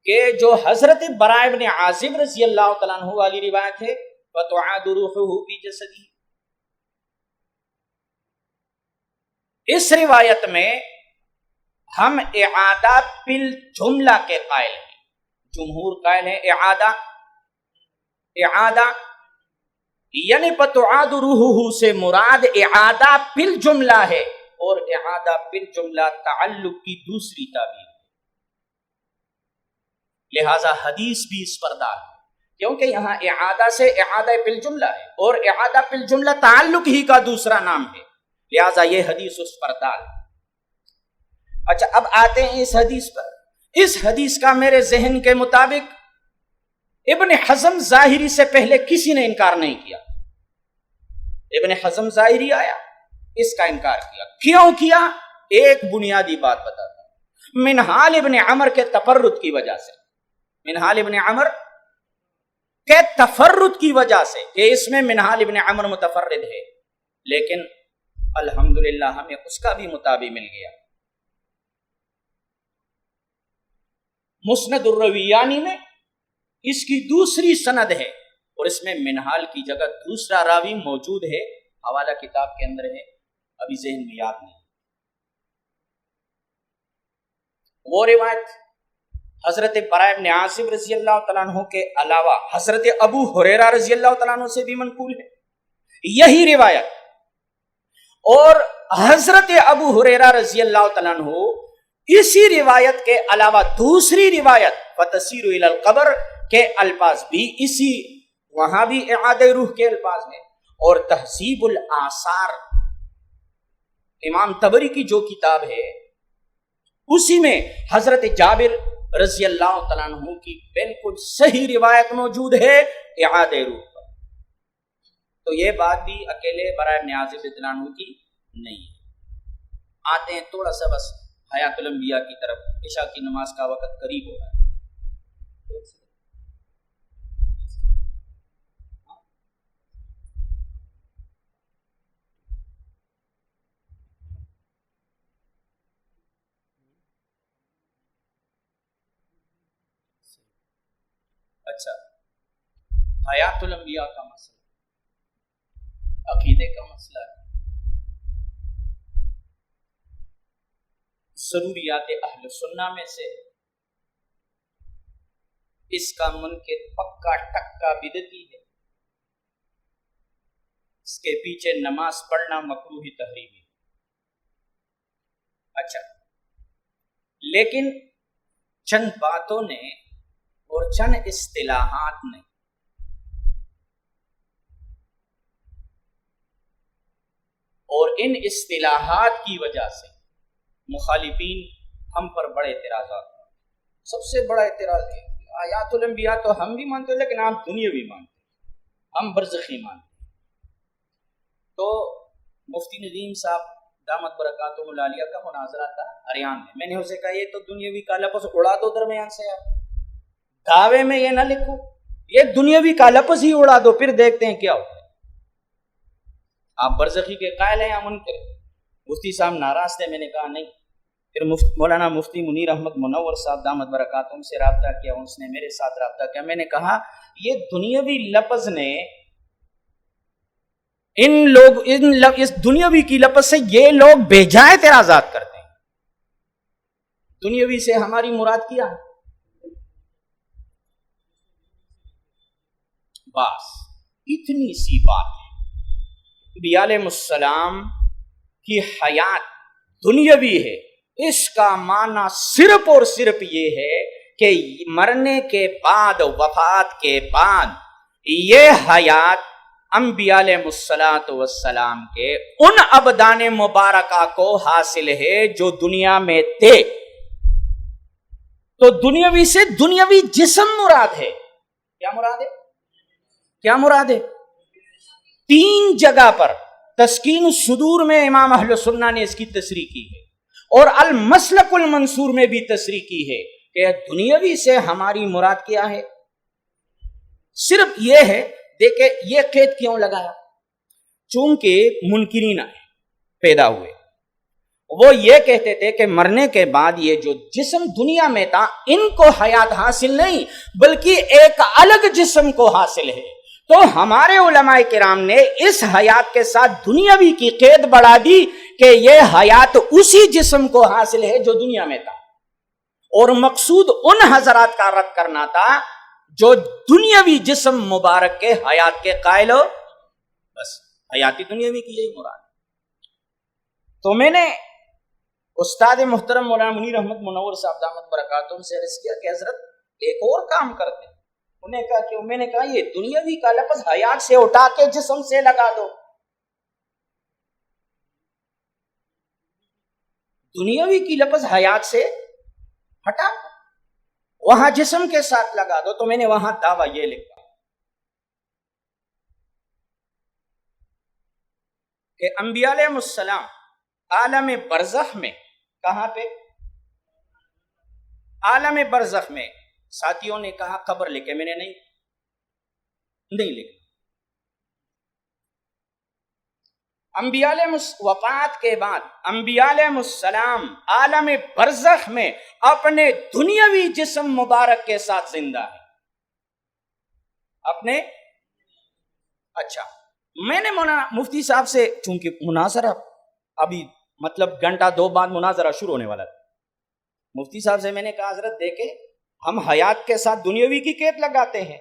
Speaker 1: کہ جو حضرت براء بن عازب رضی اللہ تعالیٰ عنہ والی روایت ہے فَتُعَادُ رُوحُهُ فِي جَسَدِهِ، اس روایت میں ہم اعادہ بالجملہ کے قائل ہیں، جمہور قائل ہیں اعادہ یعنی فَتُعَادُ رُوحُهُ سے مراد اعادہ بالجملہ ہے، اور اعادہ بالجملہ تعلق کی دوسری تعبیر ہے، لہذا حدیث بھی اس پر دال ہے، کیونکہ یہاں اعادہ سے اعادہ بالجملہ ہے اور اعادہ بالجملہ تعلق ہی کا دوسرا نام ہے، لہذا یہ حدیث اس پر دال ہے۔ اچھا، اب آتے ہیں اس حدیث پر۔ اس حدیث کا میرے ذہن کے مطابق ابن حزم ظاہری سے پہلے کسی نے انکار نہیں کیا۔ ابن حزم ظاہری آیا، اس کا انکار کیا۔ کیوں کیا؟ ایک بنیادی بات بتاتا ہوں، منہال ابن عمر کے تفرد کی وجہ سے، منہال ابن عمر کے تفرد کی وجہ سے کہ اس میں منہال ابن عمر متفرد ہے، لیکن الحمدللہ ہمیں اس کا بھی مطابق مل گیا۔ مسند الرویانی میں اس کی دوسری سند ہے اور اس میں منہال کی جگہ دوسرا راوی موجود ہے، حوالہ کتاب کے اندر ہے، ابھی ذہن میں یاد نہیں۔ وہ روایت حضرت براء بن عازب رضی اللہ تعالیٰ عنہ کے علاوہ حضرت ابو ہریرہ رضی اللہ تعالیٰ عنہ سے بھی منقول ہے یہی روایت، اور حضرت ابو ہریرہ رضی اللہ تعالیٰ عنہ اسی روایت کے علاوہ دوسری روایت فَتَسِيرُ إِلَى الْقَبْرِ کے الفاظ بھی اسی، وہاں بھی اعادہ روح کے الفاظ ہیں۔ اور تہذیب الآثار امام طبری کی جو کتاب ہے اسی میں حضرت جابر رضی اللہ تعالیٰ عنہ کی بالکل صحیح روایت موجود ہے اعادہ روح پر۔ تو یہ بات بھی اکیلے براء بن عازب رضی اللہ عنہ کی نہیں ہے۔ آتے ہیں تھوڑا سا بس حیات الانبیاء کی طرف، عشاء کی نماز کا وقت قریب ہو رہا ہے۔ اچھا، حیات الانبیاء کا مسئلہ عقیدے کا مسئلہ ہے، ضروریات اہل سنہ میں سے اس کا منکر پکا ٹکا بدعتی ہے، اس کے پیچھے نماز پڑھنا مکروہ تحریمی۔ اچھا، لیکن چند باتوں نے اور چند اصطلاحات نے اور ان اصطلاحات کی وجہ سے مخالفین ہم پر بڑے اعتراضات ہیں۔ سب سے بڑا اعتراض ہے آیات الانبیاء تو ہم بھی مانتے ہیں لیکن ہم دنیاوی مانتے ہیں، ہم برزخی مانتے ہیں۔ تو مفتی ندیم صاحب دامت برکاتہم العالیہ کا مناظرہ تھا اریان میں، میں نے اسے کہا یہ تو دنیاوی کا لفظ اڑا دو درمیان سے، آپ دعوے میں یہ نہ لکھو، یہ دنیاوی کا لفظ ہی اڑا دو، پھر دیکھتے ہیں کیا ہوتا ہے۔ آپ برزخی کے قائل ہیں یا منکر؟ مفتی صاحب ناراض تھے، میں نے کہا نہیں۔ پھر مولانا مفتی منیر احمد منور صاحب دامت برکاتہم سے رابطہ کیا، اس نے میرے ساتھ رابطہ کیا، میں نے کہا یہ دنیاوی لفظ نے اس دنیاوی کی لفظ سے یہ لوگ بے جا اعتراضات کرتے ہیں۔ دنیاوی سے ہماری مراد کیا ہے؟ بس اتنی سی بات ہے۔ انبیاء علیہ السلام کی حیات دنیاوی ہے، اس کا معنی صرف اور صرف یہ ہے کہ مرنے کے بعد، وفات کے بعد یہ حیات انبیاء علیہ السلام کے ان ابدان مبارکہ کو حاصل ہے جو دنیا میں تھے۔ تو دنیاوی سے دنیاوی جسم مراد ہے۔ کیا مراد ہے؟ کیا مراد ہے؟ 3 جگہ پر تسکین الصدور میں امام اہل سنہ نے اس کی تصریح کی ہے، اور المسلک المنصور میں بھی تصریح کی ہے کہ دنیاوی سے ہماری مراد کیا ہے؟ صرف یہ ہے۔ دیکھیں یہ قید کیوں لگایا؟ چونکہ منکرین پیدا ہوئے، وہ یہ کہتے تھے کہ مرنے کے بعد یہ جو جسم دنیا میں تھا ان کو حیات حاصل نہیں بلکہ ایک الگ جسم کو حاصل ہے۔ تو ہمارے علماء کرام نے اس حیات کے ساتھ دنیاوی کی قید بڑھا دی کہ یہ حیات اسی جسم کو حاصل ہے جو دنیا میں تھا، اور مقصود ان حضرات کا رد کرنا تھا جو دنیاوی جسم مبارک کے حیات کے قائل ہو، بس حیاتی دنیاوی کی یہی مراد۔ تو میں نے استاد محترم مولانا منیر احمد منور صاحب دامت برکاتہم سے عرض کیا کہ حضرت ایک اور کام کرتے ہیں۔ انہیں کہا کہ میں نے کہا یہ دنیاوی کا لفظ حیات سے اٹھا کے جسم سے لگا دو، دنیاوی کی لفظ حیات سے ہٹا وہاں جسم کے ساتھ لگا دو۔ تو میں نے وہاں دعویٰ یہ لکھا کہ انبیاء علیہ السلام عالم برزخ میں، کہاں پہ؟ عالم برزخ میں۔ ساتھیوں نے کہا قبر لکھے، میں نے نہیں لکھا۔ انبیاء علیہ وفات کے بعد انبیاء علیہ السلام عالم برزخ میں اپنے دنیاوی جسم مبارک کے ساتھ زندہ ہے، اپنے اچھا، میں نے مفتی صاحب سے، چونکہ مناظرہ ابھی مطلب گھنٹہ دو بعد مناظرہ شروع ہونے والا تھا، مفتی صاحب سے میں نے کہا حضرت دیکھیں ہم حیات کے ساتھ دنیاوی کی قید لگاتے ہیں،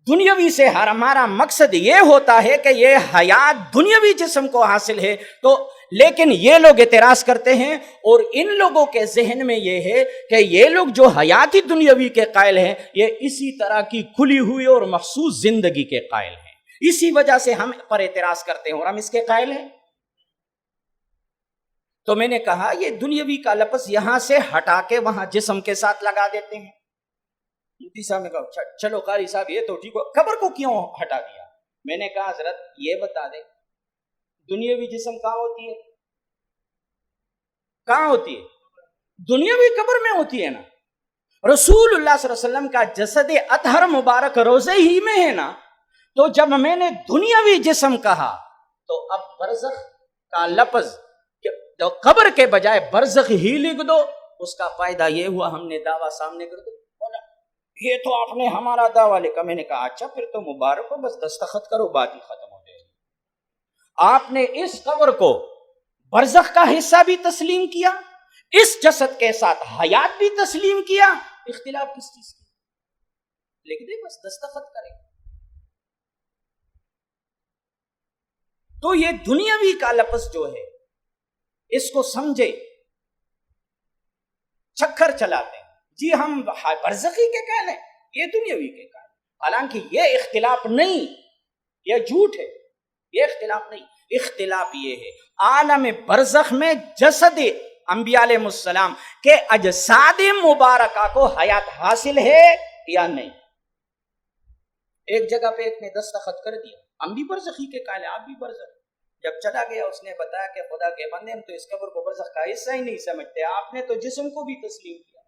Speaker 1: دنیاوی سے ہمارا مقصد یہ ہوتا ہے کہ یہ حیات دنیاوی جسم کو حاصل ہے، تو لیکن یہ لوگ اعتراض کرتے ہیں اور ان لوگوں کے ذہن میں یہ ہے کہ یہ لوگ جو حیاتی دنیاوی کے قائل ہیں یہ اسی طرح کی کھلی ہوئی اور مخصوص زندگی کے قائل ہیں، اسی وجہ سے ہم پر اعتراض کرتے ہیں اور ہم اس کے قائل ہیں۔ تو میں نے کہا یہ دنیاوی کا لفظ یہاں سے ہٹا کے وہاں جسم کے ساتھ لگا دیتے ہیں۔ مفتی صاحب نے کہا چلو قاری صاحب یہ تو ٹھیک ہو، قبر کو کیوں ہٹا دیا؟ میں نے کہا حضرت یہ بتا دیں دنیاوی جسم کہاں ہوتی ہے؟ کہاں ہوتی ہے؟ دنیاوی قبر میں ہوتی ہے نا۔ رسول اللہ صلی اللہ علیہ وسلم کا جسد اطہر مبارک روزے ہی میں ہے نا، تو جب میں نے دنیاوی جسم کہا تو اب برزخ کا لفظ تو قبر کے بجائے برزخ ہی لکھ دو، اس کا فائدہ یہ ہوا ہم نے دعویٰ سامنے کر دو، یہ تو آپ نے ہمارا دعویٰ لکھا۔ میں نے کہا اچھا پھر تو مبارک ہو، بس دستخط کرو بات ہی ختم ہو جائے گی۔ آپ نے اس قبر کو برزخ کا حصہ بھی تسلیم کیا، اس جسد کے ساتھ حیات بھی تسلیم کیا، اختلاف کس چیز کی؟ لکھ دے بس دستخط کرے۔ تو یہ دنیاوی کا لفظ جو ہے اس کو سمجھے، چکر چلاتے ہیں جی ہم برزخی کے قائل ہیں، یہ دنیاوی کے قائل، حالانکہ یہ اختلاف نہیں، یہ جھوٹ ہے، یہ اختلاف نہیں۔ اختلاف یہ ہے عالم برزخ میں جسد انبیاء علیہ السلام کے اجساد مبارکہ کو حیات حاصل ہے یا نہیں۔ ایک جگہ پہ ایک نے دستخط کر دیا، ہم بھی برزخی کے قائل ہیں، آپ بھی برزخ۔ جب چلا گیا اس نے بتایا کہ خدا کے بندے ہم تو اس قبر کو برزخ کا حصہ ہی نہیں سمجھتے، آپ نے تو جسم کو بھی تسلیم کیا۔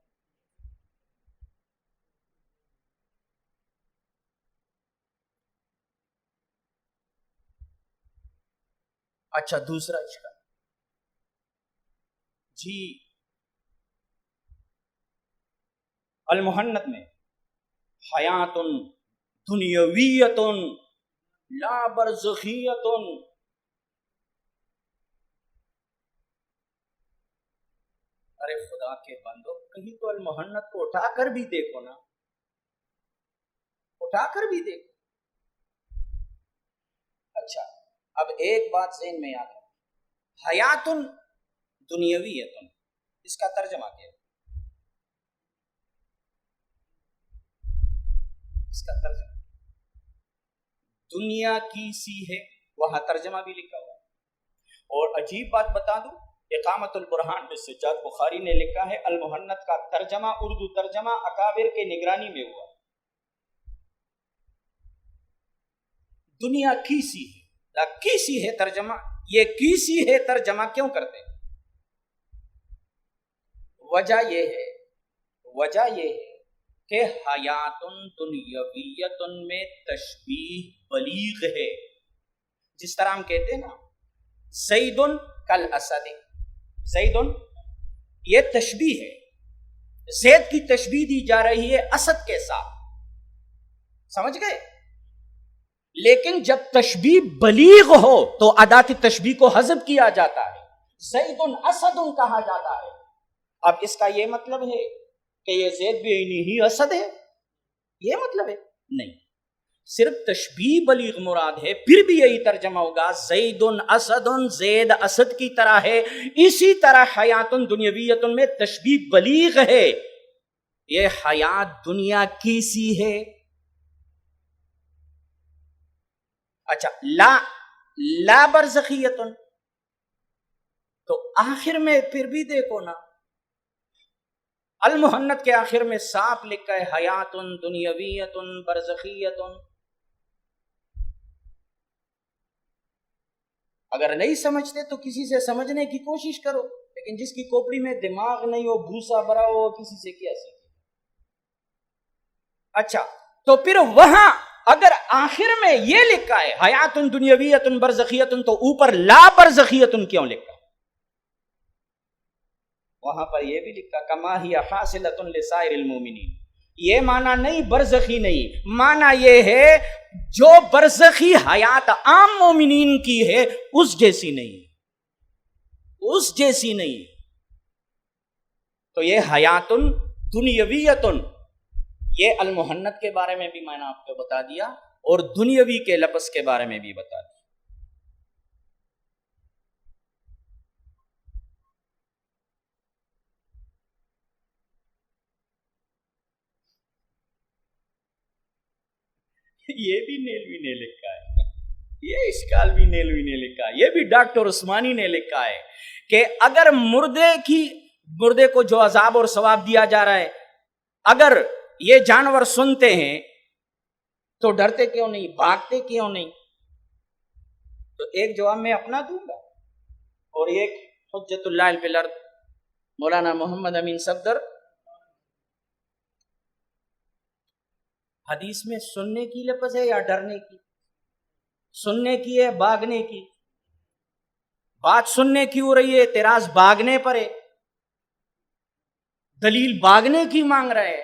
Speaker 1: اچھا دوسرا اشکال جی المحنت میں حیات دنیاویت لا برزخیت، ارے خدا کے بندو کہیں تو المحنت کو اٹھا کر بھی دیکھو نا، اٹھا کر بھی دیکھو۔ اچھا اب ایک بات ذہن میں یاد ہے، حیات دنیاویت، اس کا ترجمہ کیا ہے؟ اس کا ترجمہ دنیا کی سی ہے، وہاں ترجمہ بھی لکھا ہوا ہے۔ اور عجیب بات بتا دوں، اقامت البرہان میں سجاد بخاری نے لکھا ہے المحنت کا ترجمہ، اردو ترجمہ اکابر کے نگرانی میں ہوا۔ دنیا کیسی ہے، کیسی ہے ترجمہ، یہ کیسی ہے ترجمہ کیوں کرتے ہیں؟ وجہ یہ ہے کہ حیات دنیاویت میں تشبیہ بلیغ ہے، جس طرح ہم کہتے ہیں نا زید کل اسد، زید یہ تشبیہ ہے، زید کی تشبیہ دی جا رہی ہے اسد کے ساتھ، سمجھ گئے؟ لیکن جب تشبیہ بلیغ ہو تو ادات تشبیہ کو حذف کیا جاتا ہے، زید اسد کہا جاتا ہے۔ اب اس کا یہ مطلب ہے کہ یہ زید بھی ہی اسد ہے، یہ مطلب ہے نہیں، صرف تشبیہ بلیغ مراد ہے، پھر بھی یہی ترجمہ ہوگا زید اسد، زید اسد کی طرح ہے۔ اسی طرح حیات دنیاویت میں تشبیہ بلیغ ہے، یہ حیات دنیا کی سی ہے۔ اچھا لا برزخیت، تو آخر میں پھر بھی دیکھو نا المحنت کے آخر میں صاف لکھا ہے حیات دنیاویت برزخیت۔ اگر نہیں سمجھتے تو کسی سے سمجھنے کی کوشش کرو، لیکن جس کی کھوپڑی میں دماغ نہیں ہو، بھوسا بھرا ہو، کسی سے کیا سیکھے؟ اچھا تو پھر وہاں اگر آخر میں یہ لکھا ہے حیات دنیاویت برزخیت تو اوپر لا برزخیت کیوں لکھا؟ وہاں پر یہ بھی لکھا کما ہی حاصلۃ لسائر المومنین، یہ معنی نہیں برزخی نہیں، معنی یہ ہے جو برزخی حیات عام مومنین کی ہے اس جیسی نہیں، اس جیسی نہیں. تو یہ حیات دنیاویت، یہ المحنت کے بارے میں بھی میں نے آپ کو بتا دیا اور دنیاوی کے لفظ کے بارے میں بھی بتا دیا. یہ بھی نیلوی نے لکھا ہے، یہ اشکال بھی نیلوی نے لکھا ہے، یہ بھی ڈاکٹر عثمانی نے لکھا ہے کہ اگر مردے کو جو عذاب اور ثواب دیا جا رہا ہے، اگر یہ جانور سنتے ہیں تو ڈرتے کیوں نہیں، بھاگتے کیوں نہیں؟ تو ایک جواب میں اپنا دوں گا اور ایک حجت اللہ فی الارض مولانا محمد امین صفدر. حدیث میں سننے کی لفظ ہے یا ڈرنے کی؟ سننے کی ہے، بھاگنے کی؟ بات سننے کی ہو رہی ہے، اعتراض بھاگنے پر ہے، دلیل بھاگنے کی مانگ رہا ہے،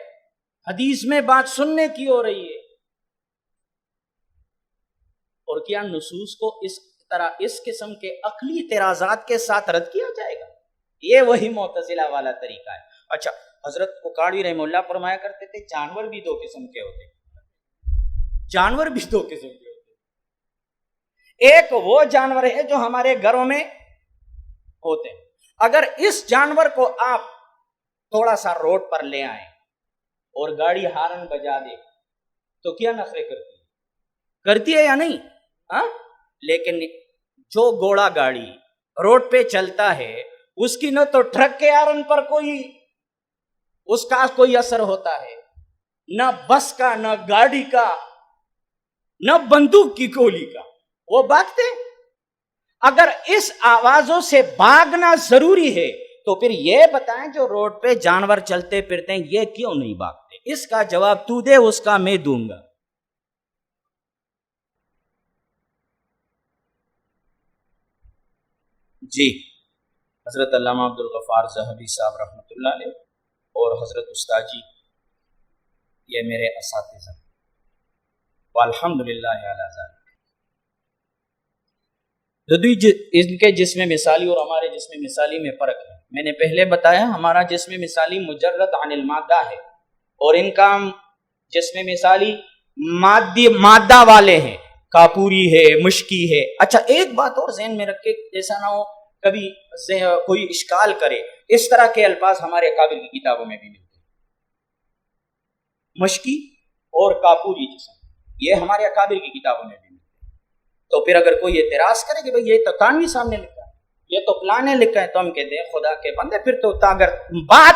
Speaker 1: حدیث میں بات سننے کی ہو رہی ہے. اور کیا نصوص کو اس طرح اس قسم کے عقلی اعتراضات کے ساتھ رد کیا جائے گا؟ یہ وہی معتزلہ والا طریقہ ہے. اچھا، حضرت اکاڑی رحمہ اللہ فرمایا کرتے تھے جانور بھی دو قسم کے ہوتے ہیں، جانور بھی دو قسم کے ہوتے ہیں. ایک وہ جانور ہے جو ہمارے گھروں میں ہوتے ہیں، اگر اس جانور کو آپ تھوڑا سا روڈ پر لے آئیں اور گاڑی ہارن بجا دے تو کیا نخرے کرتی ہے یا نہیں؟ لیکن جو گھوڑا گاڑی روڈ پہ چلتا ہے اس کی نہ تو ٹرک کے ہارن پر اس کا کوئی اثر ہوتا ہے، نہ بس کا، نہ گاڑی کا، نہ بندوق کی گولی کا، وہ بھاگتے. اگر اس آوازوں سے بھاگنا ضروری ہے تو پھر یہ بتائیں جو روڈ پہ جانور چلتے پھرتے ہیں یہ کیوں نہیں بھاگتے؟ اس کا جواب تو دے، اس کا میں دوں گا. جی، حضرت علامہ عبدالغفار ذہبی صاحب رحمۃ اللہ علیہ اور حضرت استاد جی یہ میرے اساتذہ، والحمدللہ علی ذالک. ان کے جسم مثالی اور ہمارے جسم مثالی میں فرق ہے. میں نے پہلے بتایا ہمارا جسم مثالی مجرد عن المادہ ہے اور ان کا جسم مثالی مادہ والے ہیں، کافوری ہے، مشکی ہے. اچھا، ایک بات اور ذہن میں رکھے، ایسا نہ ہو کبھی کوئی اشکال کرے، اس طرح کے الفاظ ہمارے اکابر کی کتابوں میں بھی ملتے ہیں. مشکی اور کافوری جسم یہ ہمارے اکابر کی کتابوں میں بھی ملتے ہیں. تو پھر اگر کوئی اعتراض کرے کہ بھئی یہ تو تانوی سامنے لکھا ہے، یہ تو فلانے لکھا ہے، تو ہم کہتے ہیں خدا کے بندے پھر تو اگر بات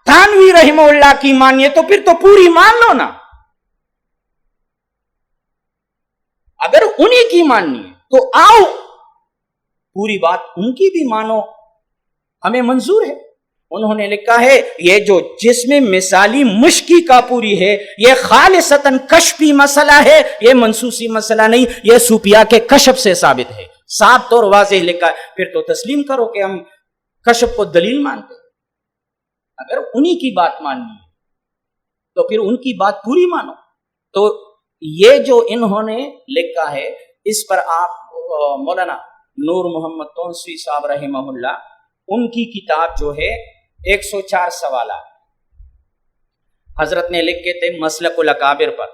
Speaker 1: تانوی رحمہ اللہ کی مانیے تو پھر تو پوری مان لو نا. اگر انہی کی ماننی ہے تو آؤ پوری بات ان کی بھی مانو، ہمیں منظور ہے. انہوں نے لکھا ہے یہ جو جسم مثالی مشکی کا پوری ہے یہ خالصتاً کشفی مسئلہ ہے، یہ منسوسی مسئلہ نہیں، یہ صوفیاء کے کشف سے ثابت ہے. صاف طور واضح لکھا ہے. پھر تو تسلیم کرو کہ ہم کشف کو دلیل مانتے ہیں. اگر انہی کی بات ماننی ہے تو پھر ان کی بات پوری مانو. تو یہ جو انہوں نے لکھا ہے اس پر آپ مولانا نور محمد تونسوی صاحب رحمہ اللہ ان کی کتاب جو ہے 104 سوالات حضرت نے لکھے تھے مسلک الاکابر پر.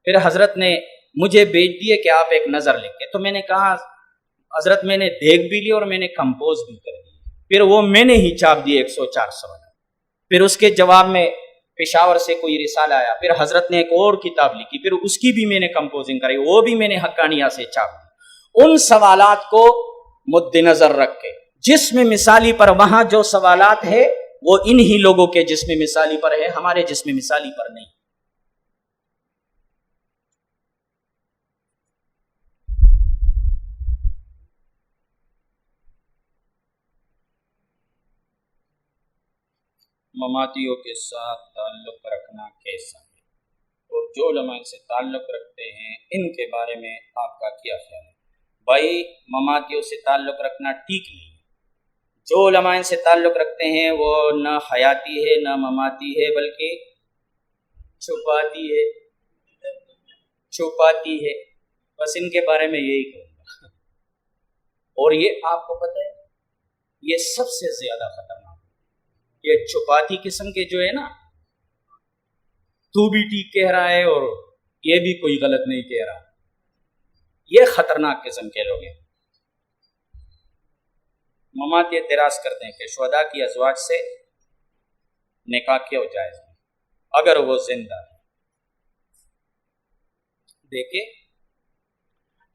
Speaker 1: پھر حضرت نے مجھے بھیج دیے کہ آپ ایک نظر لکھیں. تو میں نے کہا حضرت میں نے دیکھ بھی لی اور میں نے کمپوز بھی کر دی. پھر وہ میں نے ہی چھاپ دیے 104 سوالات. پھر اس کے جواب میں پشاور سے کوئی رسالہ آیا، پھر حضرت نے ایک اور کتاب لکھی، پھر اس کی بھی میں نے کمپوزنگ کرائی، وہ بھی میں نے حقانیہ سے چھاپ دی. ان سوالات کو مد نظر رکھ کے جسم مثالی پر وہاں جو سوالات ہے وہ انہی لوگوں کے جسم مثالی پر ہے، ہمارے جسم مثالی پر نہیں. مماتیوں کے ساتھ تعلق رکھنا کیسا ہے اور جو علماء سے تعلق رکھتے ہیں ان کے بارے میں آپ کا کیا خیال ہے؟ بھائی مماتیوں سے تعلق رکھنا ٹھیک نہیں. جو علماء سے تعلق رکھتے ہیں وہ نہ حیاتی ہے نہ مماتی ہے بلکہ چھپاتی ہے. چھپاتی ہے، بس ان کے بارے میں یہی کہوں گا۔ اور یہ آپ کو پتہ ہے یہ سب سے زیادہ خطرناک، یہ چھپاتی قسم کے جو ہے نا، تو بھی ٹھیک کہہ رہا ہے اور یہ بھی کوئی غلط نہیں کہہ رہا، یہ خطرناک قسم کے لوگ ہیں۔ ممات یہ اعتراض کرتے ہیں کہ شہداء کی ازواج سے نکاح کیوں جائز ہے اگر وہ زندہ ہے۔ دیکھیں،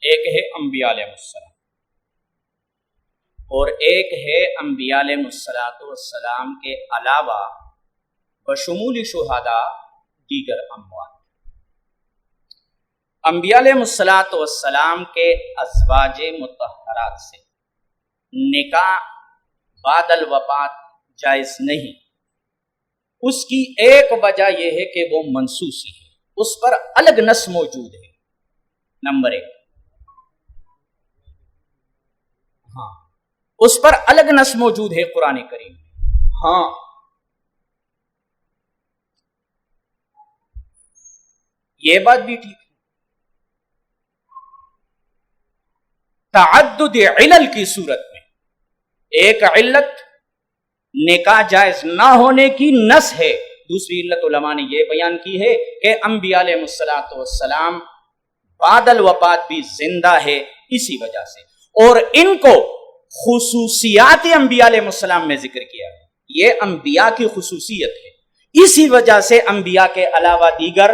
Speaker 1: ایک ہے انبیاء علیہ السلام اور ایک ہے انبیاء علیہ السلام کے علاوہ بشمول شہداء دیگر اموات۔ انبیاء علیہ السلام کے ازواج مطہرات سے نکاح بعد الوفات جائز نہیں۔ اس کی ایک وجہ یہ ہے کہ وہ منسوسی ہے، اس پر الگ نص موجود ہے، نمبر 1۔ ہاں، اس پر الگ نص موجود ہے قرآن کریم۔ ہاں، یہ بات بھی ٹھیک ہے، تعدد علل کی صورت میں ایک علت نکاح جائز نہ ہونے کی نص ہے، دوسری علت علماء نے یہ بیان کی ہے کہ انبیاء علیہ السلام بعد الوفات بھی زندہ ہے اسی وجہ سے، اور ان کو خصوصیات انبیاء علیہ السلام میں ذکر کیا ہے، یہ انبیاء کی خصوصیت ہے، اسی وجہ سے انبیاء کے علاوہ دیگر،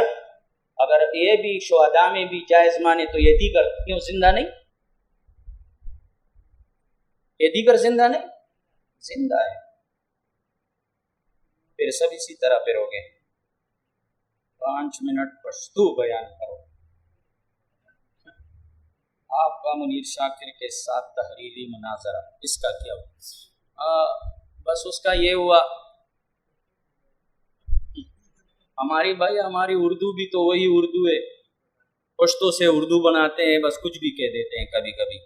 Speaker 1: اگر یہ بھی شہداء میں بھی جائز مانے تو یہ دیگر کیوں زندہ نہیں؟ یہ دیگر زندہ نہیں؟ زندہ ہے۔ پھر سب اسی طرح پھر ہو گئے، 5 منٹ پشتو بیان کرو۔ آپ کا منیر شاکر کے ساتھ تحریری مناظرہ، اس کا کیا ہوا؟ بس اس کا یہ ہوا، ہماری بھائی ہماری اردو بھی تو وہی اردو ہے، پشتو سے اردو بناتے ہیں، بس کچھ بھی کہہ دیتے ہیں کبھی کبھی۔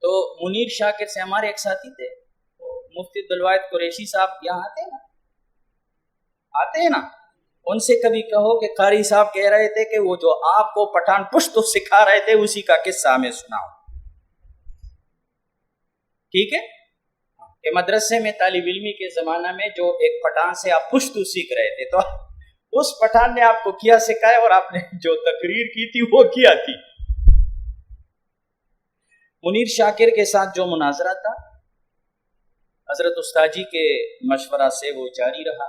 Speaker 1: تو منیر شاکر سے ہمارے ایک ساتھی تھے، مفتی عبدالواحد قریشی صاحب، یہاں آتے ہیں نا، ان سے کبھی کہو کہ قاری صاحب کہہ رہے تھے کہ وہ جو آپ کو پٹھان پشتو سکھا رہے تھے اسی کا قصہ ہمیں سناؤ، ٹھیک ہے؟ کہ مدرسے میں طالب علمی کے زمانہ میں جو ایک پٹھان سے آپ پشتو سیکھ رہے تھے، تو اس پٹھان نے آپ کو کیا سکھایا اور آپ نے جو تقریر کی تھی وہ کیا تھی؟ منیر شاکر کے ساتھ جو مناظرہ تھا حضرت استاد جی کے مشورہ سے وہ جاری رہا،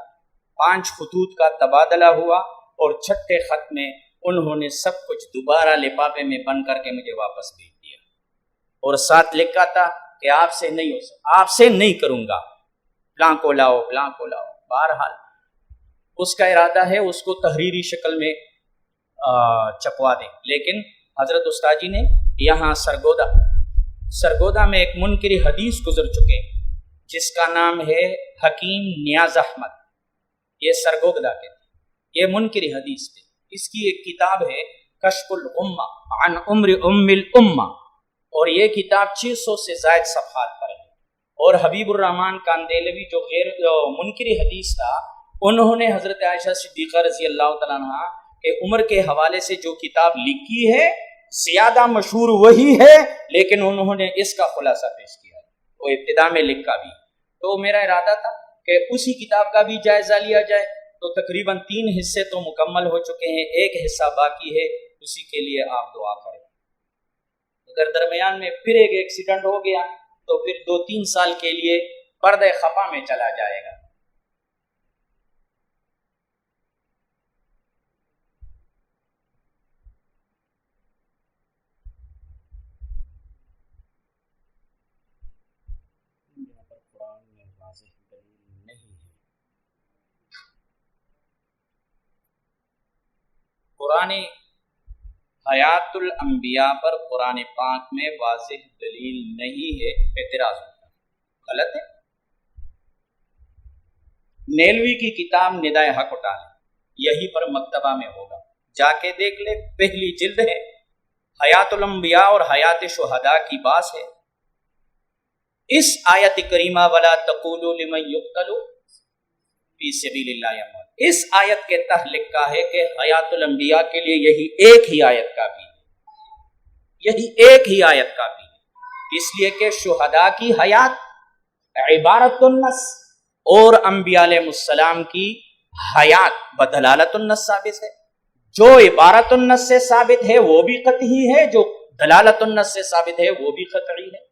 Speaker 1: 5 خطوط کا تبادلہ ہوا اور 6ٹھے خط میں انہوں نے سب کچھ دوبارہ لفافے میں بند کر کے مجھے واپس بھیج دیا، اور ساتھ لکھا تھا کہ آپ سے نہیں ہو سکتا، آپ سے نہیں کروں گا، فلاں کو لاؤ فلاں کو لاؤ۔ بہرحال اس کا ارادہ ہے اس کو تحریری شکل میں چھپوا دیں، لیکن حضرت استاد جی نے یہاں سرگودا میں ایک منکر حدیث گزر چکے جس کا نام ہے حکیم نیاز احمد، یہ سرگودا کے تھے، یہ منکر حدیث تھے۔ اس کی ایک کتاب ہے کشف الغمہ عن عمر ام الامہ، اور یہ کتاب 600 سے زائد صفحات پر ہے، اور حبیب الرحمن کاندیلوی جو منکر حدیث تھا، انہوں نے حضرت عائشہ صدیقہ رضی اللہ تعالیٰ عنہ کے عمر کے حوالے سے جو کتاب لکھی ہے زیادہ مشہور وہی ہے، لیکن انہوں نے اس کا خلاصہ پیش کیا ہے، وہ ابتدا میں لکھا بھی۔ تو میرا ارادہ تھا کہ اسی کتاب کا بھی جائزہ لیا جائے، تو تقریباً 3 حصے تو مکمل ہو چکے ہیں، ایک حصہ باقی ہے، اسی کے لیے آپ دعا کریں۔ اگر درمیان میں پھر ایک ایکسیڈنٹ ہو گیا تو پھر 2-3 سال کے لیے پردہ خفا میں چلا جائے گا۔ قرآن حیات الانبیاء پر قرآن پاک میں واضح دلیل نہیں ہے، اعتراض ہوتا ہے، غلط ہے۔ نیلوی کی کتاب ندائے حق اٹھا لیں، یہی پر مکتبہ میں ہوگا، جا کے دیکھ لے، پہلی جلد ہے، حیات الانبیاء اور حیات شہداء کی باس ہے۔ اس آیت کریمہ ولا تقولوا لمن یقتل فی سبیل اللہ اموات۔ اس آیت کے تحت لکھا ہے کہ حیات الانبیاء کے لیے یہی ایک ہی آیت کافی ہے، یہی ایک ہی آیت کافی ہے، اس لیے کہ شہداء کی حیات عبارت النص اور انبیاء علیہ السلام کی حیات بدلالت النص ثابت ہے۔ جو عبارت النص سے ثابت ہے وہ بھی قطعی ہے، جو دلالت النص سے ثابت ہے وہ بھی قطعی ہے۔